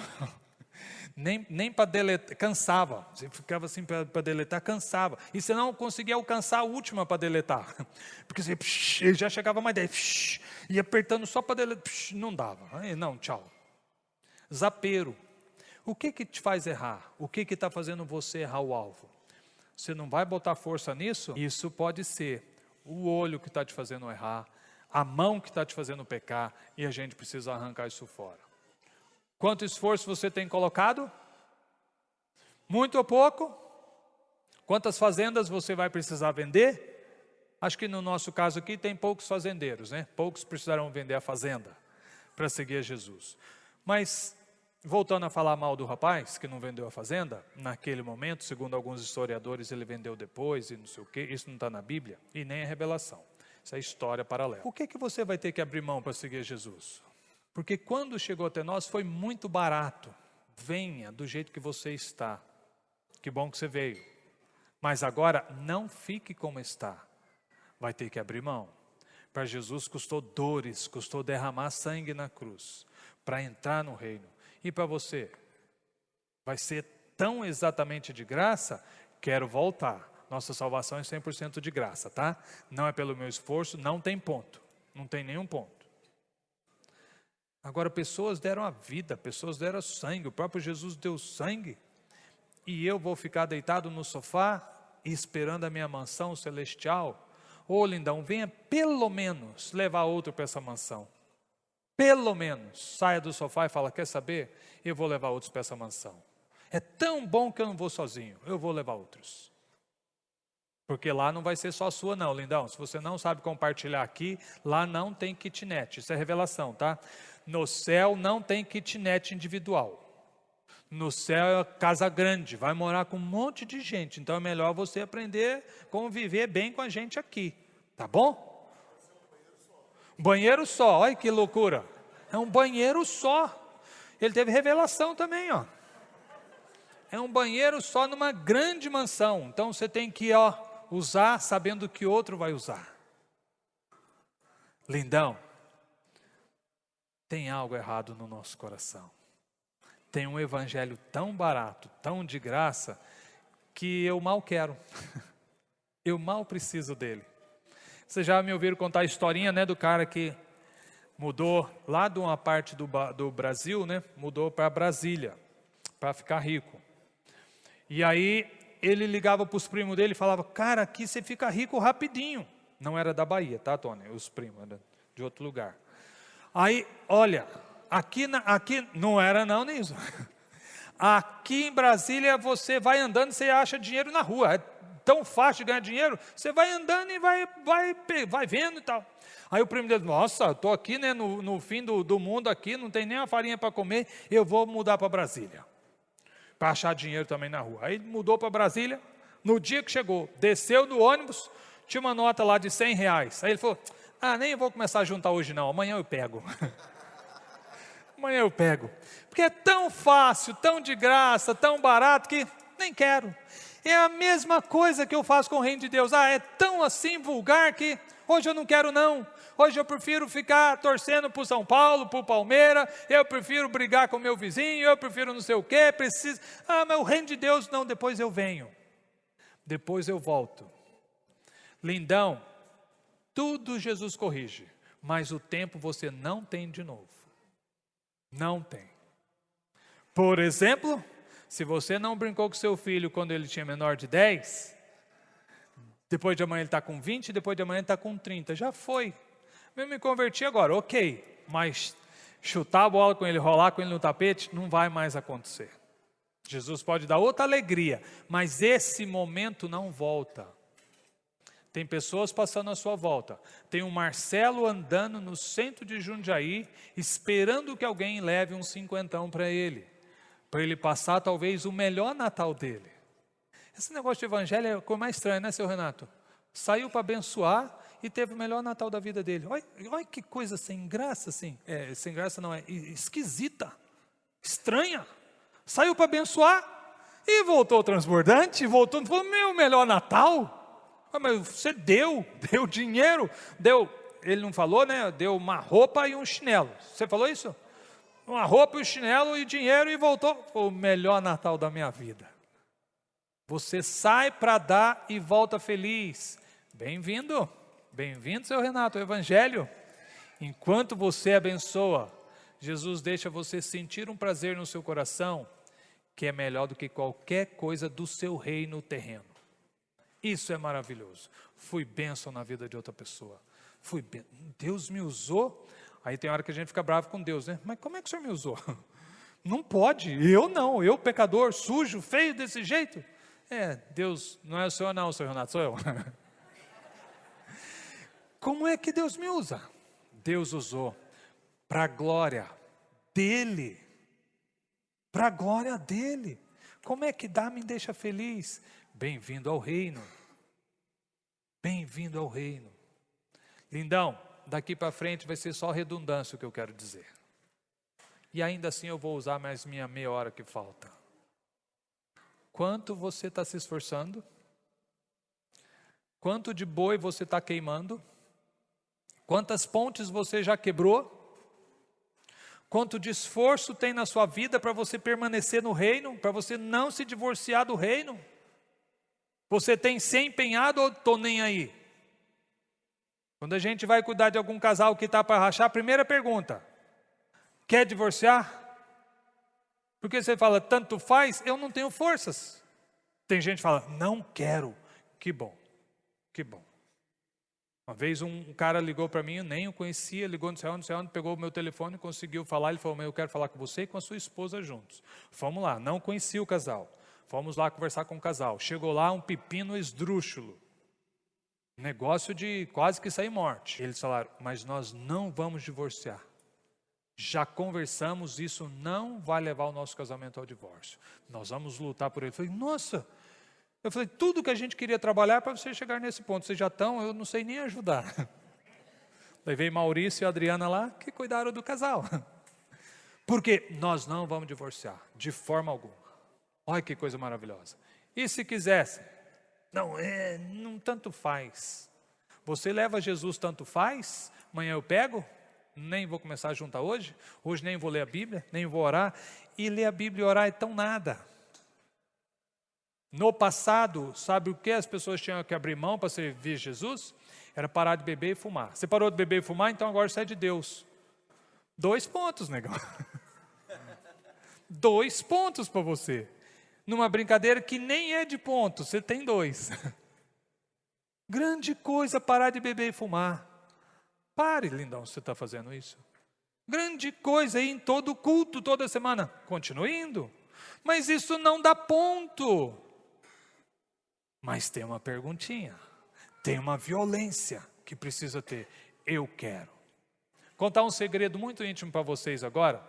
Nem para deletar, cansava. Você ficava assim para deletar, cansava. E você não conseguia alcançar a última para deletar. Porque você já chegava mais 10, ia apertando só para deletar, não dava. Aí, não, tchau. Zapeiro. O que te faz errar? O que está fazendo você errar o alvo? Você não vai botar força nisso? Isso pode ser o olho que está te fazendo errar, a mão que está te fazendo pecar, e a gente precisa arrancar isso fora. Quanto esforço você tem colocado? Muito ou pouco? Quantas fazendas você vai precisar vender? Acho que no nosso caso aqui tem poucos fazendeiros, né? Poucos precisarão vender a fazenda para seguir a Jesus. Mas voltando a falar mal do rapaz que não vendeu a fazenda, naquele momento, segundo alguns historiadores, ele vendeu depois e não sei o quê, isso não está na Bíblia e nem é revelação, isso é história paralela. O que você vai ter que abrir mão para seguir Jesus? Porque quando chegou até nós foi muito barato, venha do jeito que você está, que bom que você veio, mas agora não fique como está, vai ter que abrir mão. Para Jesus custou dores, custou derramar sangue na cruz, para entrar no reino. E para você, vai ser tão exatamente de graça, quero voltar. Nossa salvação é 100% de graça, tá? Não é pelo meu esforço, não tem ponto. Não tem nenhum ponto. Agora, pessoas deram a vida, pessoas deram sangue, o próprio Jesus deu sangue. E eu vou ficar deitado no sofá, esperando a minha mansão celestial? Ô lindão, venha pelo menos levar outro para essa mansão. Pelo menos, saia do sofá e fala, quer saber? Eu vou levar outros para essa mansão. É tão bom que eu não vou sozinho, eu vou levar outros. Porque lá não vai ser só sua não, lindão. Se você não sabe compartilhar aqui, lá não tem kitnet, isso é revelação, tá? No céu não tem kitnet individual. No céu é casa grande, vai morar com um monte de gente. Então é melhor você aprender a conviver bem com a gente aqui, tá bom? Banheiro só, olha que loucura. É um banheiro só. Ele teve revelação também, ó. É um banheiro só numa grande mansão. Então você tem que, usar sabendo que outro vai usar. Lindão. Tem algo errado no nosso coração. Tem um evangelho tão barato, tão de graça, que eu mal quero. Eu mal preciso dele. Vocês já me ouviram contar a historinha, né, do cara que mudou lá de uma parte do Brasil, né, mudou para Brasília, para ficar rico. E aí ele ligava para os primos dele e falava, cara, aqui você fica rico rapidinho. Não era da Bahia, tá, Tony? Os primos, era de outro lugar. Aí, olha, aqui não era não, Nilson. Aqui em Brasília você vai andando e você acha dinheiro na rua. É tão fácil de ganhar dinheiro, você vai andando e vai vendo e tal. Aí o primo dele, nossa, estou aqui, né, no fim do mundo aqui, não tem nem uma farinha para comer, eu vou mudar para Brasília, para achar dinheiro também na rua. Aí mudou para Brasília, no dia que chegou, desceu do ônibus, tinha uma nota lá de R$100. Aí ele falou, nem vou começar a juntar hoje não, amanhã eu pego. Amanhã eu pego. Porque é tão fácil, tão de graça, tão barato que nem quero. É a mesma coisa que eu faço com o reino de Deus. É tão assim vulgar que hoje eu não quero não. Hoje eu prefiro ficar torcendo para o São Paulo, para o Palmeiras. Eu prefiro brigar com o meu vizinho. Eu prefiro não sei o quê. Mas o reino de Deus não, depois eu venho. Depois eu volto. Lindão, tudo Jesus corrige. Mas o tempo você não tem de novo. Não tem. Por exemplo, Se você não brincou com seu filho quando ele tinha menor de 10, depois de amanhã ele está com 20, depois de amanhã ele está com 30. Já foi. Eu me converti agora, ok. Mas chutar a bola com ele, rolar com ele no tapete, não vai mais acontecer. Jesus pode dar outra alegria, mas esse momento não volta. Tem pessoas passando à sua volta. Tem um Marcelo andando no centro de Jundiaí, esperando que alguém leve um cinquentão para ele passar talvez o melhor Natal dele. Esse negócio de evangelho é a coisa mais estranha, né, seu Renato? Saiu para abençoar e teve o melhor Natal da vida dele. Olha que coisa sem graça, assim. Sem graça não, é esquisita, estranha. Saiu para abençoar e voltou transbordante, voltou e falou, meu melhor Natal? Mas você deu dinheiro, ele não falou, né? Deu uma roupa e um chinelo. Você falou isso? Uma roupa, um chinelo e dinheiro e voltou. Foi o melhor Natal da minha vida. Você sai para dar e volta feliz. Bem-vindo, seu Renato, o Evangelho. Enquanto você abençoa, Jesus deixa você sentir um prazer no seu coração, que é melhor do que qualquer coisa do seu reino terreno. Isso é maravilhoso. Fui bênção na vida de outra pessoa. Deus me usou. Aí tem hora que a gente fica bravo com Deus, né? Mas como é que o Senhor me usou? Não pode, eu não, eu pecador, sujo, feio desse jeito. Deus, não é o Senhor não, Senhor Renato, sou eu. Como é que Deus me usa? Deus usou para a glória dEle. Para a glória dEle. Como é que me deixa feliz? Bem-vindo ao reino. Bem-vindo ao reino. Lindão, daqui para frente vai ser só redundância o que eu quero dizer. E ainda assim eu vou usar mais minha meia hora que falta. Quanto você está se esforçando? Quanto de boi você está queimando? Quantas pontes você já quebrou? Quanto de esforço tem na sua vida para você permanecer no reino? Para você não se divorciar do reino? Você tem se empenhado ou estou nem aí? Quando a gente vai cuidar de algum casal que está para rachar, primeira pergunta: quer divorciar? Porque você fala, tanto faz, eu não tenho forças. Tem gente que fala, não quero. Que bom, que bom. Uma vez um cara ligou para mim, eu nem o conhecia, ligou não sei onde, pegou o meu telefone, conseguiu falar, ele falou, eu quero falar com você e com a sua esposa juntos. Fomos lá, não conhecia o casal. Fomos lá conversar com o casal. Chegou lá um pepino esdrúxulo. Negócio de quase que sair morte. Eles falaram, mas nós não vamos divorciar. Já conversamos, isso não vai levar o nosso casamento ao divórcio. Nós vamos lutar por ele. Eu falei, nossa, tudo que a gente queria trabalhar para você chegar nesse ponto. Vocês já estão, eu não sei nem ajudar. Levei Maurício e a Adriana lá, que cuidaram do casal. Porque nós não vamos divorciar, de forma alguma. Olha que coisa maravilhosa. E se quisesse? Não tanto faz. Você leva Jesus tanto faz, amanhã eu pego, nem vou começar a juntar hoje nem vou ler a Bíblia, nem vou orar, e ler a Bíblia e orar é tão nada. No passado, sabe o que as pessoas tinham que abrir mão para servir Jesus? Era parar de beber e fumar. Você parou de beber e fumar, então agora você é de Deus. 2 pontos, negão. 2 pontos para você. Numa brincadeira que nem é de ponto, você tem 2. Grande coisa parar de beber e fumar. Pare, lindão, se você está fazendo isso. Grande coisa ir em todo culto, toda semana. Continue indo. Mas isso não dá ponto. Mas tem uma perguntinha. Tem uma violência que precisa ter. Eu quero. Contar um segredo muito íntimo para vocês agora.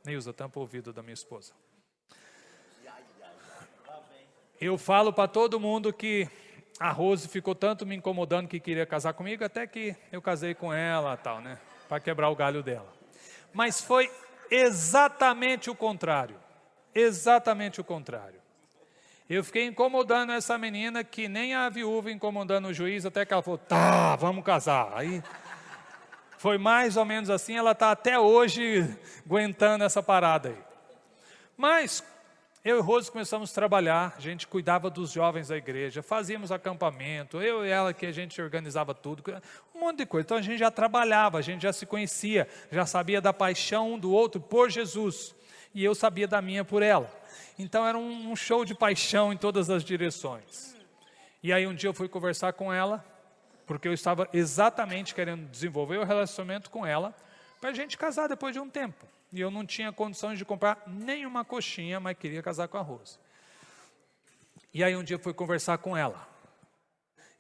Nilza, tampa o ouvido da minha esposa. Eu falo para todo mundo que a Rose ficou tanto me incomodando que queria casar comigo, até que eu casei com ela, tal, né? Para quebrar o galho dela. Mas foi exatamente o contrário. Exatamente o contrário. Eu fiquei incomodando essa menina que nem a viúva incomodando o juiz, até que ela falou, tá, vamos casar. Aí foi mais ou menos assim, ela está até hoje aguentando essa parada aí. Mas eu e Rose começamos a trabalhar, a gente cuidava dos jovens da igreja, fazíamos acampamento, eu e ela que a gente organizava tudo, um monte de coisa. Então a gente já trabalhava, a gente já se conhecia, já sabia da paixão um do outro por Jesus. e eu sabia da minha por ela. Então era um show de paixão em todas as direções. E aí um dia eu fui conversar com ela, porque eu estava exatamente querendo desenvolver o relacionamento com ela, para a gente casar depois de um tempo. E eu não tinha condições de comprar nenhuma coxinha, mas queria casar com a Rose. E aí um dia eu fui conversar com ela.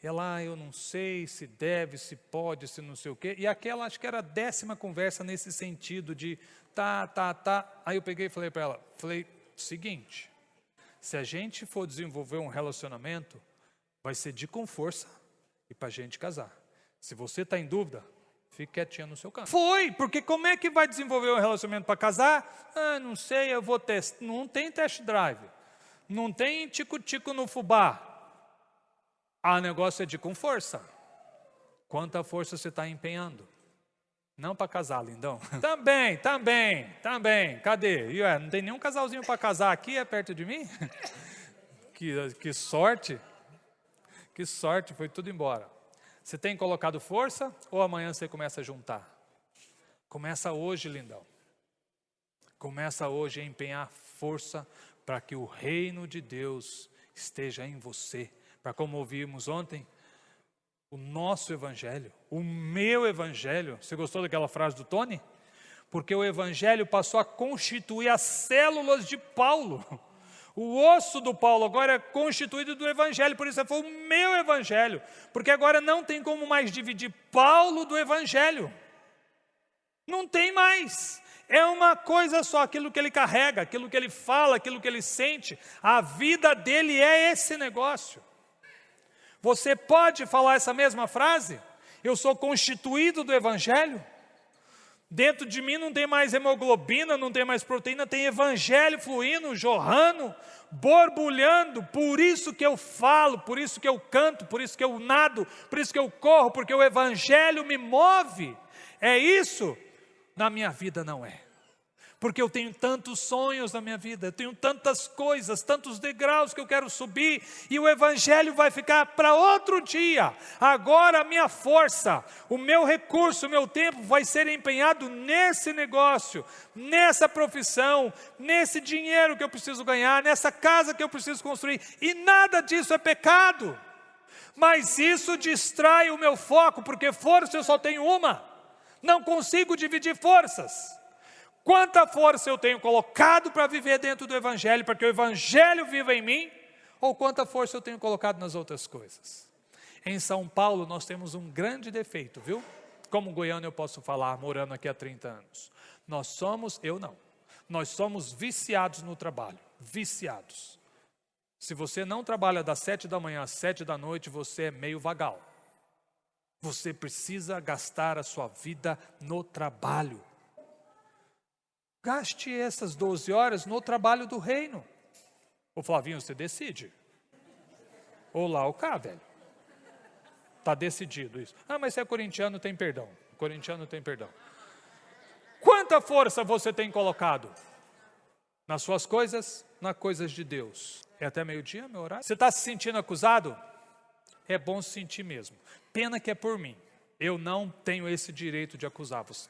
Ela, eu não sei se deve, se pode, se não sei o quê. E aquela, acho que era a 10ª conversa nesse sentido de tá. Aí eu peguei e falei para ela, seguinte, se a gente for desenvolver um relacionamento, vai ser de com força e para a gente casar. Se você está em dúvida, fique quietinha no seu canto. Foi, porque como é que vai desenvolver um relacionamento para casar? Não sei, eu vou testar. Não tem test drive, não tem tico-tico no fubá. O negócio é de com força. Quanta força você está empenhando? Não para casar, lindão. Também. Cadê? E, não tem nenhum casalzinho para casar aqui, perto de mim? Que sorte. Que sorte, foi tudo embora. Você tem colocado força ou amanhã você começa a juntar? Começa hoje, lindão. Começa hoje a empenhar força para que o reino de Deus esteja em você. Para como ouvimos ontem, o nosso evangelho, o meu evangelho. Você gostou daquela frase do Tony? Porque o evangelho passou a constituir as células de Paulo. O osso do Paulo agora é constituído do evangelho, por isso foi o meu evangelho. Porque agora não tem como mais dividir Paulo do evangelho. Não tem mais. É uma coisa só, aquilo que ele carrega, aquilo que ele fala, aquilo que ele sente. A vida dele é esse negócio. Você pode falar essa mesma frase? Eu sou constituído do evangelho? Dentro de mim não tem mais hemoglobina, não tem mais proteína, tem evangelho fluindo, jorrando, borbulhando. Por isso que eu falo, por isso que eu canto, por isso que eu nado, por isso que eu corro, porque o evangelho me move. É isso? Na minha vida não é. Porque eu tenho tantos sonhos na minha vida, eu tenho tantas coisas, tantos degraus que eu quero subir, e o evangelho vai ficar para outro dia. Agora a minha força, o meu recurso, o meu tempo vai ser empenhado nesse negócio, nessa profissão, nesse dinheiro que eu preciso ganhar, nessa casa que eu preciso construir, e nada disso é pecado. Mas isso distrai o meu foco, porque força eu só tenho uma, não consigo dividir forças. Quanta força eu tenho colocado para viver dentro do evangelho, para que o evangelho viva em mim, ou quanta força eu tenho colocado nas outras coisas. Em São Paulo nós temos um grande defeito, viu? Como goiano eu posso falar, morando aqui há 30 anos. Nós somos viciados no trabalho, viciados. Se você não trabalha das 7 da manhã às 7 da noite, você é meio vagal. Você precisa gastar a sua vida no trabalho. Gaste essas 12 horas no trabalho do reino. Ô Flavinho, você decide. Ou lá ou cá, velho. Está decidido isso. Mas se é corintiano, tem perdão. Corintiano tem perdão. Quanta força você tem colocado? Nas suas coisas, nas coisas de Deus. É até meio-dia, meu horário? Você está se sentindo acusado? É bom se sentir mesmo. Pena que é por mim. Eu não tenho esse direito de acusar você.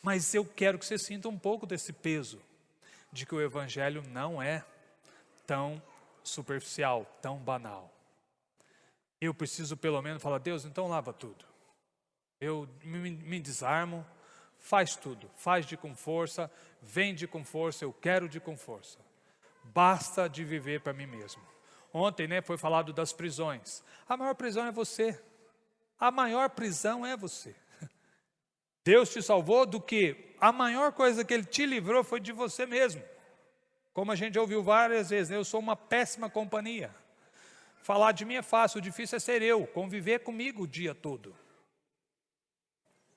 Mas eu quero que você sinta um pouco desse peso, de que o evangelho não é tão superficial, tão banal. Eu preciso pelo menos falar, Deus, então lava tudo. Eu me desarmo, faz tudo, faz de com força, vem de com força, eu quero de com força. Basta de viver para mim mesmo. Ontem, foi falado das prisões. A maior prisão é você. A maior prisão é você. Deus te salvou do que a maior coisa que Ele te livrou foi de você mesmo. Como a gente já ouviu várias vezes, eu sou uma péssima companhia. Falar de mim é fácil, o difícil é ser eu, conviver comigo o dia todo.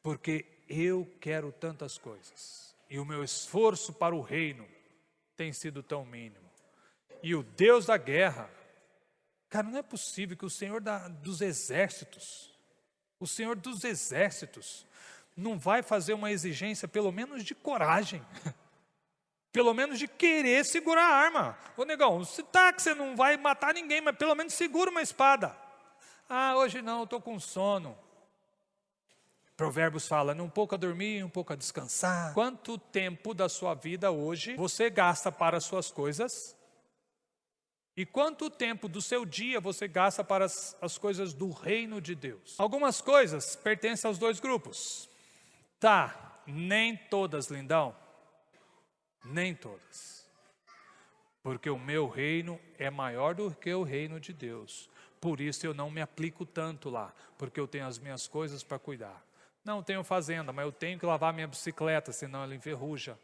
Porque eu quero tantas coisas. E o meu esforço para o reino tem sido tão mínimo. E o Deus da guerra, cara, não é possível que o Senhor dos exércitos, não vai fazer uma exigência, pelo menos de coragem, pelo menos de querer segurar a arma. Ô negão, que você não vai matar ninguém, mas pelo menos segura uma espada. Hoje não, eu estou com sono. Provérbios fala, um pouco a dormir, um pouco a descansar. Quanto tempo da sua vida hoje você gasta para as suas coisas? E quanto tempo do seu dia você gasta para as coisas do reino de Deus? Algumas coisas pertencem aos dois grupos. Tá, nem todas, lindão. Nem todas. Porque o meu reino é maior do que o reino de Deus. Por isso eu não me aplico tanto lá, porque eu tenho as minhas coisas para cuidar. Não tenho fazenda, mas eu tenho que lavar minha bicicleta, senão ela enferruja.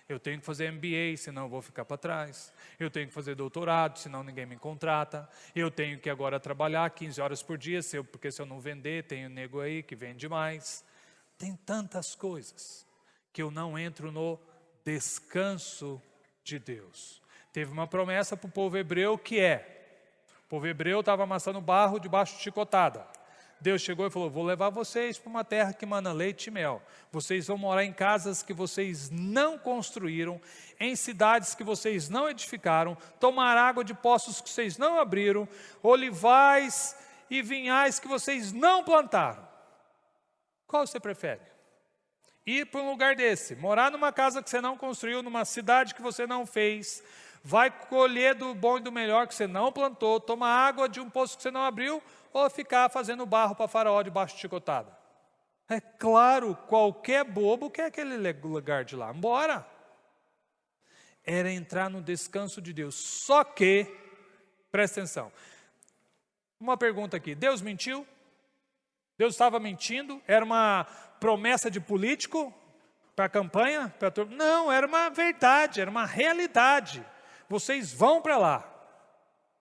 Eu tenho que fazer MBA, senão eu vou ficar para trás. Eu tenho que fazer doutorado, senão ninguém me contrata. Eu tenho que agora trabalhar 15 horas por dia, porque se eu não vender, tem nego aí que vende mais. Tem tantas coisas que eu não entro no descanso de Deus. Teve uma promessa para o povo hebreu que o povo hebreu estava amassando barro debaixo de chicotada. Deus chegou e falou, vou levar vocês para uma terra que mana leite e mel. Vocês vão morar em casas que vocês não construíram, em cidades que vocês não edificaram, tomar água de poços que vocês não abriram, olivais e vinhais que vocês não plantaram. Qual você prefere? Ir para um lugar desse, morar numa casa que você não construiu, numa cidade que você não fez, vai colher do bom e do melhor que você não plantou, tomar água de um poço que você não abriu, ou ficar fazendo barro para faraó debaixo de chicotada? É claro, qualquer bobo quer aquele lugar de lá. Bora! Era entrar no descanso de Deus. Só que, presta atenção, uma pergunta aqui, Deus mentiu? Deus estava mentindo? Era uma promessa de político para a campanha? Não, era uma verdade, era uma realidade. Vocês vão para lá.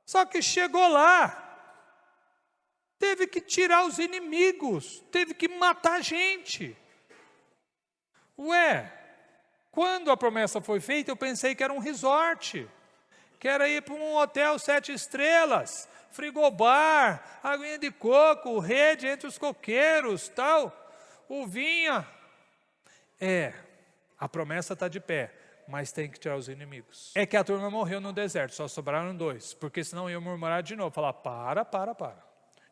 Só que chegou lá, teve que tirar os inimigos, teve que matar gente. Ué, quando a promessa foi feita, eu pensei que era um resort, que era ir para um hotel 7 estrelas, frigobar, aguinha de coco, rede entre os coqueiros, tal, uvinha. A promessa está de pé, mas tem que tirar os inimigos. É que a turma morreu no deserto, só sobraram 2, porque senão eu ia murmurar de novo, falar, para.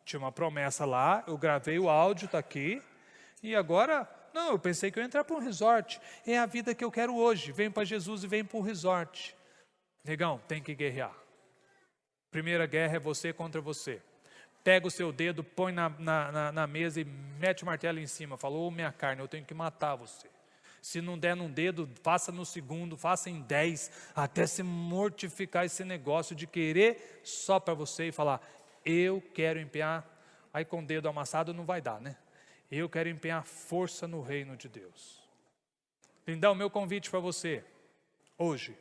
Tinha uma promessa lá, eu gravei o áudio, está aqui, e agora, não, eu pensei que eu ia entrar para um resort. É a vida que eu quero hoje, venho para Jesus e venho para um resort. Negão, tem que guerrear. Primeira guerra é você contra você. Pega o seu dedo, põe na mesa e mete o martelo em cima. Falou, minha carne, eu tenho que matar você. Se não der num dedo, faça no segundo, faça em 10, até se mortificar esse negócio de querer só para você e falar, eu quero empenhar, aí com o dedo amassado não vai dar, né? Eu quero empenhar força no reino de Deus. Lindão, meu convite para você, hoje,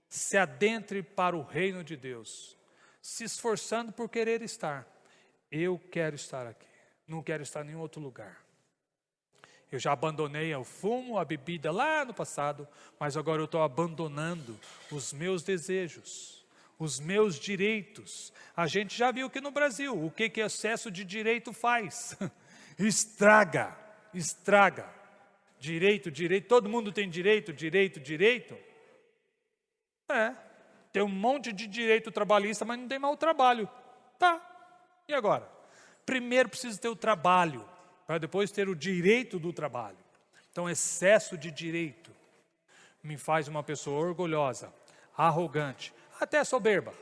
se adentre para o reino de Deus, se esforçando por querer estar. Eu quero estar aqui, não quero estar em nenhum outro lugar. Eu já abandonei o fumo, a bebida lá no passado, mas agora eu estou abandonando os meus desejos, os meus direitos. A gente já viu aqui no Brasil o que excesso de direito faz. Estraga. Direito, todo mundo tem direito. Tem um monte de direito trabalhista, mas não tem mais o trabalho. Tá, e agora? Primeiro precisa ter o trabalho, para depois ter o direito do trabalho. Então, excesso de direito me faz uma pessoa orgulhosa, arrogante, até soberba.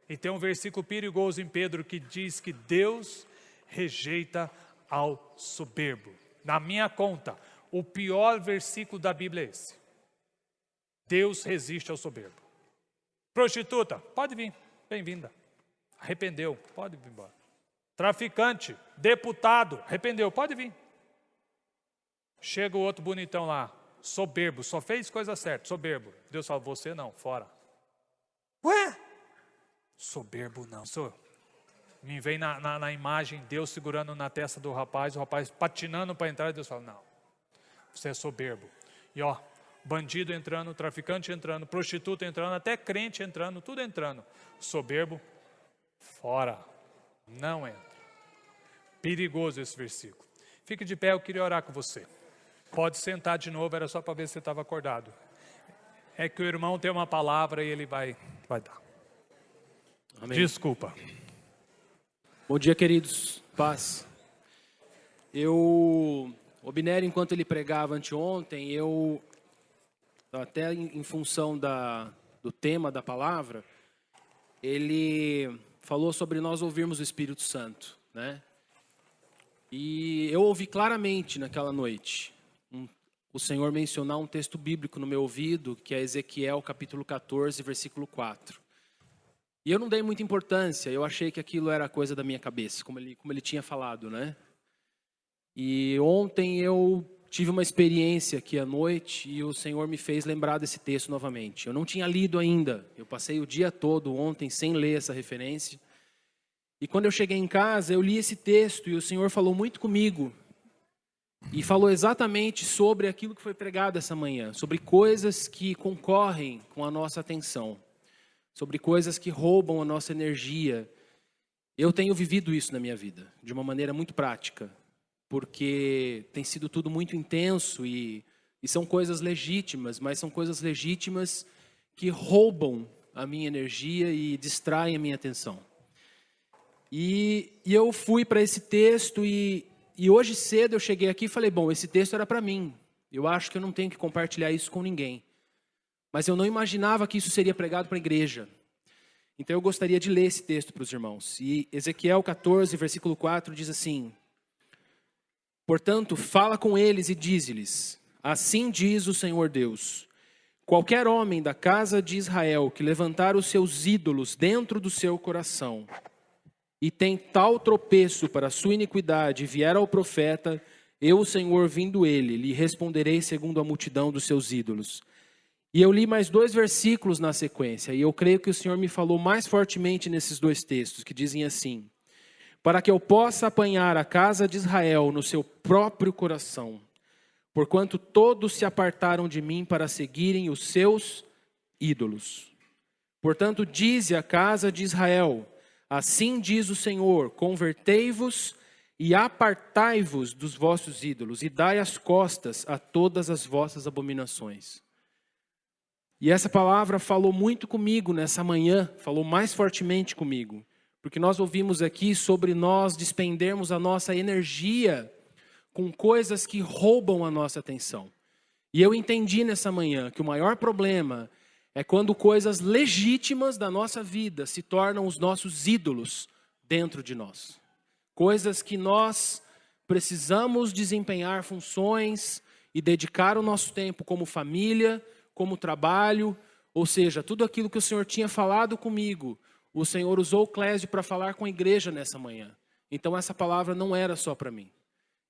E tem um versículo perigoso em Pedro que diz que Deus rejeita ao soberbo. Na minha conta, o pior versículo da Bíblia é esse. Deus resiste ao soberbo. Prostituta, pode vir, bem-vinda. Arrependeu, pode vir embora. Traficante, deputado, arrependeu, pode vir. Chega o outro bonitão lá, soberbo, só fez coisa certa, soberbo. Deus fala, você não, fora. Ué? Soberbo não. Me vem na imagem Deus segurando na testa do rapaz, o rapaz patinando para entrar, e Deus fala, não, você é soberbo. E ó, bandido entrando, traficante entrando, prostituta entrando, até crente entrando, tudo entrando. Soberbo, fora, não entra. Perigoso esse versículo. Fique de pé, eu queria orar com você. Pode sentar de novo, era só para ver se você estava acordado. É que o irmão tem uma palavra e ele vai dar. Amém. Desculpa. Bom dia, queridos. Paz. Eu O Binério, enquanto ele pregava anteontem, eu, até em função do tema da palavra, ele falou sobre nós ouvirmos o Espírito Santo, né? E eu ouvi claramente naquela noite o Senhor mencionar um texto bíblico no meu ouvido, que é Ezequiel capítulo 14, versículo 4. E eu não dei muita importância, eu achei que aquilo era coisa da minha cabeça, como ele tinha falado, né? E ontem eu tive uma experiência aqui à noite e o Senhor me fez lembrar desse texto novamente. Eu não tinha lido ainda, eu passei o dia todo ontem sem ler essa referência. E quando eu cheguei em casa, eu li esse texto e o Senhor falou muito comigo. E falou exatamente sobre aquilo que foi pregado essa manhã, sobre coisas que concorrem com a nossa atenção, sobre coisas que roubam a nossa energia. Eu tenho vivido isso na minha vida, de uma maneira muito prática, porque tem sido tudo muito intenso e são coisas legítimas, mas são coisas legítimas que roubam a minha energia e distraem a minha atenção. E eu fui para esse texto e hoje cedo eu cheguei aqui e falei, bom, esse texto era para mim. Eu acho que eu não tenho que compartilhar isso com ninguém. Mas eu não imaginava que isso seria pregado para a igreja. Então eu gostaria de ler esse texto para os irmãos. E Ezequiel 14, versículo 4 diz assim: portanto, fala com eles e dize-lhes, assim diz o Senhor Deus, qualquer homem da casa de Israel que levantar os seus ídolos dentro do seu coração e tem tal tropeço para a sua iniquidade, e vier ao profeta, eu, o Senhor, vindo ele, lhe responderei segundo a multidão dos seus ídolos. E eu li mais 2 versículos na sequência, e eu creio que o Senhor me falou mais fortemente nesses 2 textos, que dizem assim: para que eu possa apanhar a casa de Israel no seu próprio coração, porquanto todos se apartaram de mim para seguirem os seus ídolos. Portanto, dize a casa de Israel, assim diz o Senhor, convertei-vos e apartai-vos dos vossos ídolos, e dai as costas a todas as vossas abominações. E essa palavra falou muito comigo nessa manhã, falou mais fortemente comigo, porque nós ouvimos aqui sobre nós despendermos a nossa energia com coisas que roubam a nossa atenção. E eu entendi nessa manhã que o maior problema é quando coisas legítimas da nossa vida se tornam os nossos ídolos dentro de nós. Coisas que nós precisamos desempenhar funções e dedicar o nosso tempo como família, como trabalho, ou seja, tudo aquilo que o Senhor tinha falado comigo, o Senhor usou o Clésio para falar com a igreja nessa manhã. Então essa palavra não era só para mim.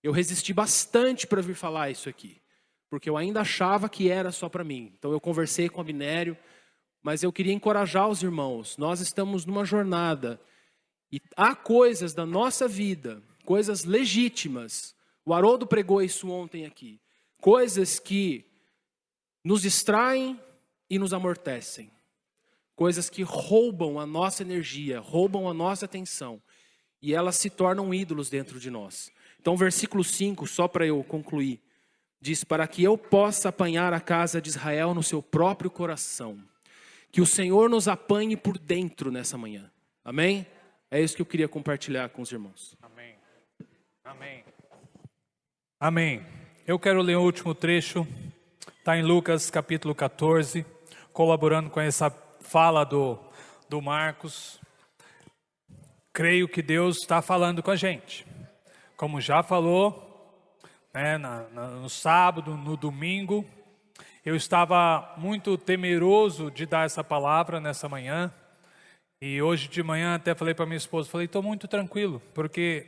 Eu resisti bastante para vir falar isso aqui, porque eu ainda achava que era só para mim. Então eu conversei com o Abinério, mas eu queria encorajar os irmãos. Nós estamos numa jornada e há coisas da nossa vida, coisas legítimas. O Haroldo pregou isso ontem aqui. Coisas que nos distraem e nos amortecem. Coisas que roubam a nossa energia, roubam a nossa atenção. E elas se tornam ídolos dentro de nós. Então, versículo 5, só para eu concluir, diz: para que eu possa apanhar a casa de Israel no seu próprio coração. Que o Senhor nos apanhe por dentro nessa manhã. Amém? É isso que eu queria compartilhar com os irmãos. Amém. Amém. Amém. Eu quero ler o último trecho. Está em Lucas capítulo 14, colaborando com essa fala do Marcos. Creio que Deus está falando com a gente. Como já falou, né, no sábado, no domingo, eu estava muito temeroso de dar essa palavra nessa manhã. E hoje de manhã até falei para minha esposa, estou muito tranquilo, porque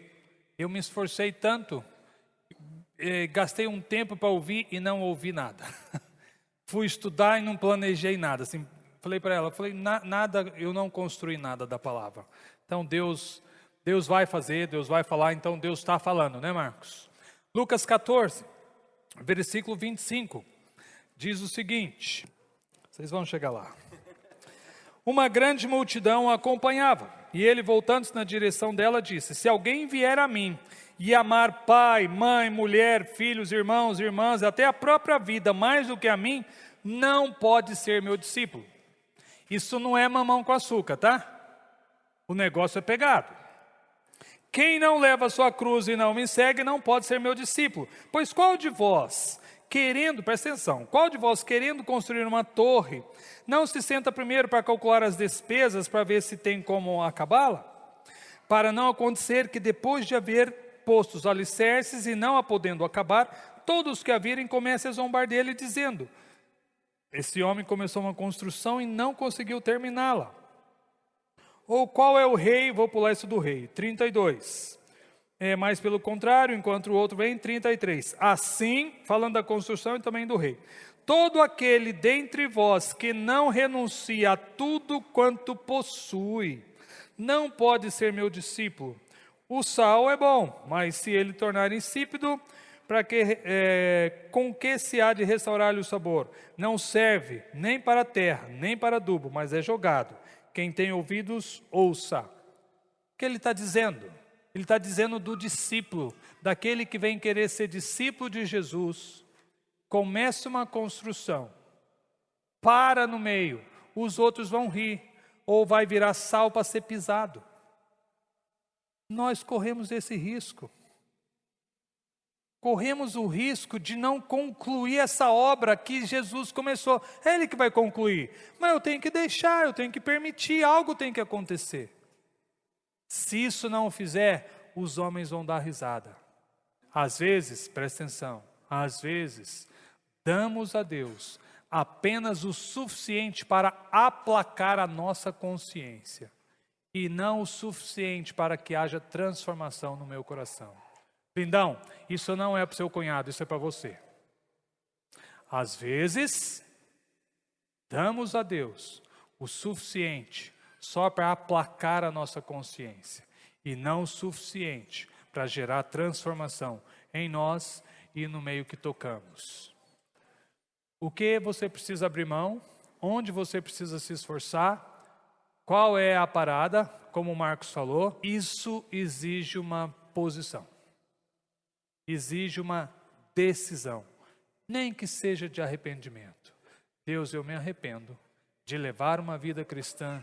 eu me esforcei tanto, gastei um tempo para ouvir e não ouvi nada. Fui estudar e não planejei nada. Assim, falei para ela, nada, eu não construí nada da palavra. Então Deus vai fazer, Deus vai falar, então Deus está falando, né, Marcos? Lucas 14, versículo 25, diz o seguinte, vocês vão chegar lá. Uma grande multidão a acompanhava, e ele, voltando-se na direção dela, disse: se alguém vier a mim e amar pai, mãe, mulher, filhos, irmãos, irmãs, até a própria vida mais do que a mim, não pode ser meu discípulo. Isso não é mamão com açúcar, tá? O negócio é pegado. Quem não leva a sua cruz e não me segue, não pode ser meu discípulo. Pois qual de vós, presta atenção, qual de vós querendo construir uma torre, não se senta primeiro para calcular as despesas, para ver se tem como acabá-la? Para não acontecer que depois de haver posto os alicerces e não a podendo acabar, todos que a virem comecem a zombar dele, dizendo: esse homem começou uma construção e não conseguiu terminá-la. Ou qual é o rei, vou pular isso do rei, 32. Mas pelo contrário, enquanto o outro vem, 33. Assim, falando da construção e também do rei. Todo aquele dentre vós que não renuncia a tudo quanto possui, não pode ser meu discípulo. O sal é bom, mas se ele tornar insípido, com que se há de restaurar-lhe o sabor? Não serve nem para a terra, nem para adubo, mas é jogado. Quem tem ouvidos, ouça. O que ele está dizendo? Ele está dizendo do discípulo, daquele que vem querer ser discípulo de Jesus. Começa uma construção, para no meio, os outros vão rir, ou vai virar sal para ser pisado. Nós corremos esse risco. Corremos o risco de não concluir essa obra que Jesus começou. É Ele que vai concluir. Mas eu tenho que deixar, eu tenho que permitir, algo tem que acontecer. Se isso não o fizer, os homens vão dar risada. Às vezes, presta atenção, às vezes, damos a Deus apenas o suficiente para aplacar a nossa consciência. E não o suficiente para que haja transformação no meu coração. Lindão, isso não é para o seu cunhado, isso é para você. Às vezes, damos a Deus o suficiente só para aplacar a nossa consciência. E não o suficiente para gerar transformação em nós e no meio que tocamos. O que você precisa abrir mão? Onde você precisa se esforçar? Qual é a parada? Como o Marcos falou, isso exige uma posição. Exige uma decisão, nem que seja de arrependimento. Deus, eu me arrependo de levar uma vida cristã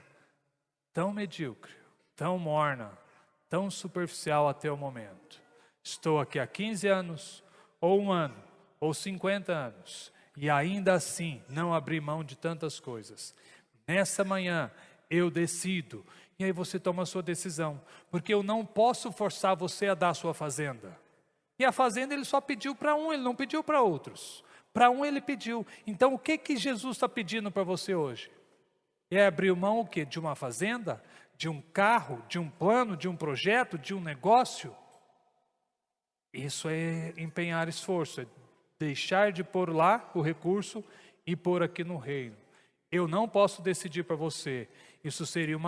tão medíocre, tão morna, tão superficial até o momento. Estou aqui há 15 anos, ou 1 ano, ou 50 anos, e ainda assim não abri mão de tantas coisas. Nessa manhã eu decido, e aí você toma a sua decisão, porque eu não posso forçar você a dar a sua fazenda. E a fazenda ele só pediu para um, ele não pediu para outros. Para um ele pediu. Então o que Jesus está pedindo para você hoje? É abrir mão o quê? De uma fazenda? De um carro? De um plano? De um projeto? De um negócio? Isso é empenhar esforço, é deixar de pôr lá o recurso e pôr aqui no reino. Eu não posso decidir para você. Isso seria uma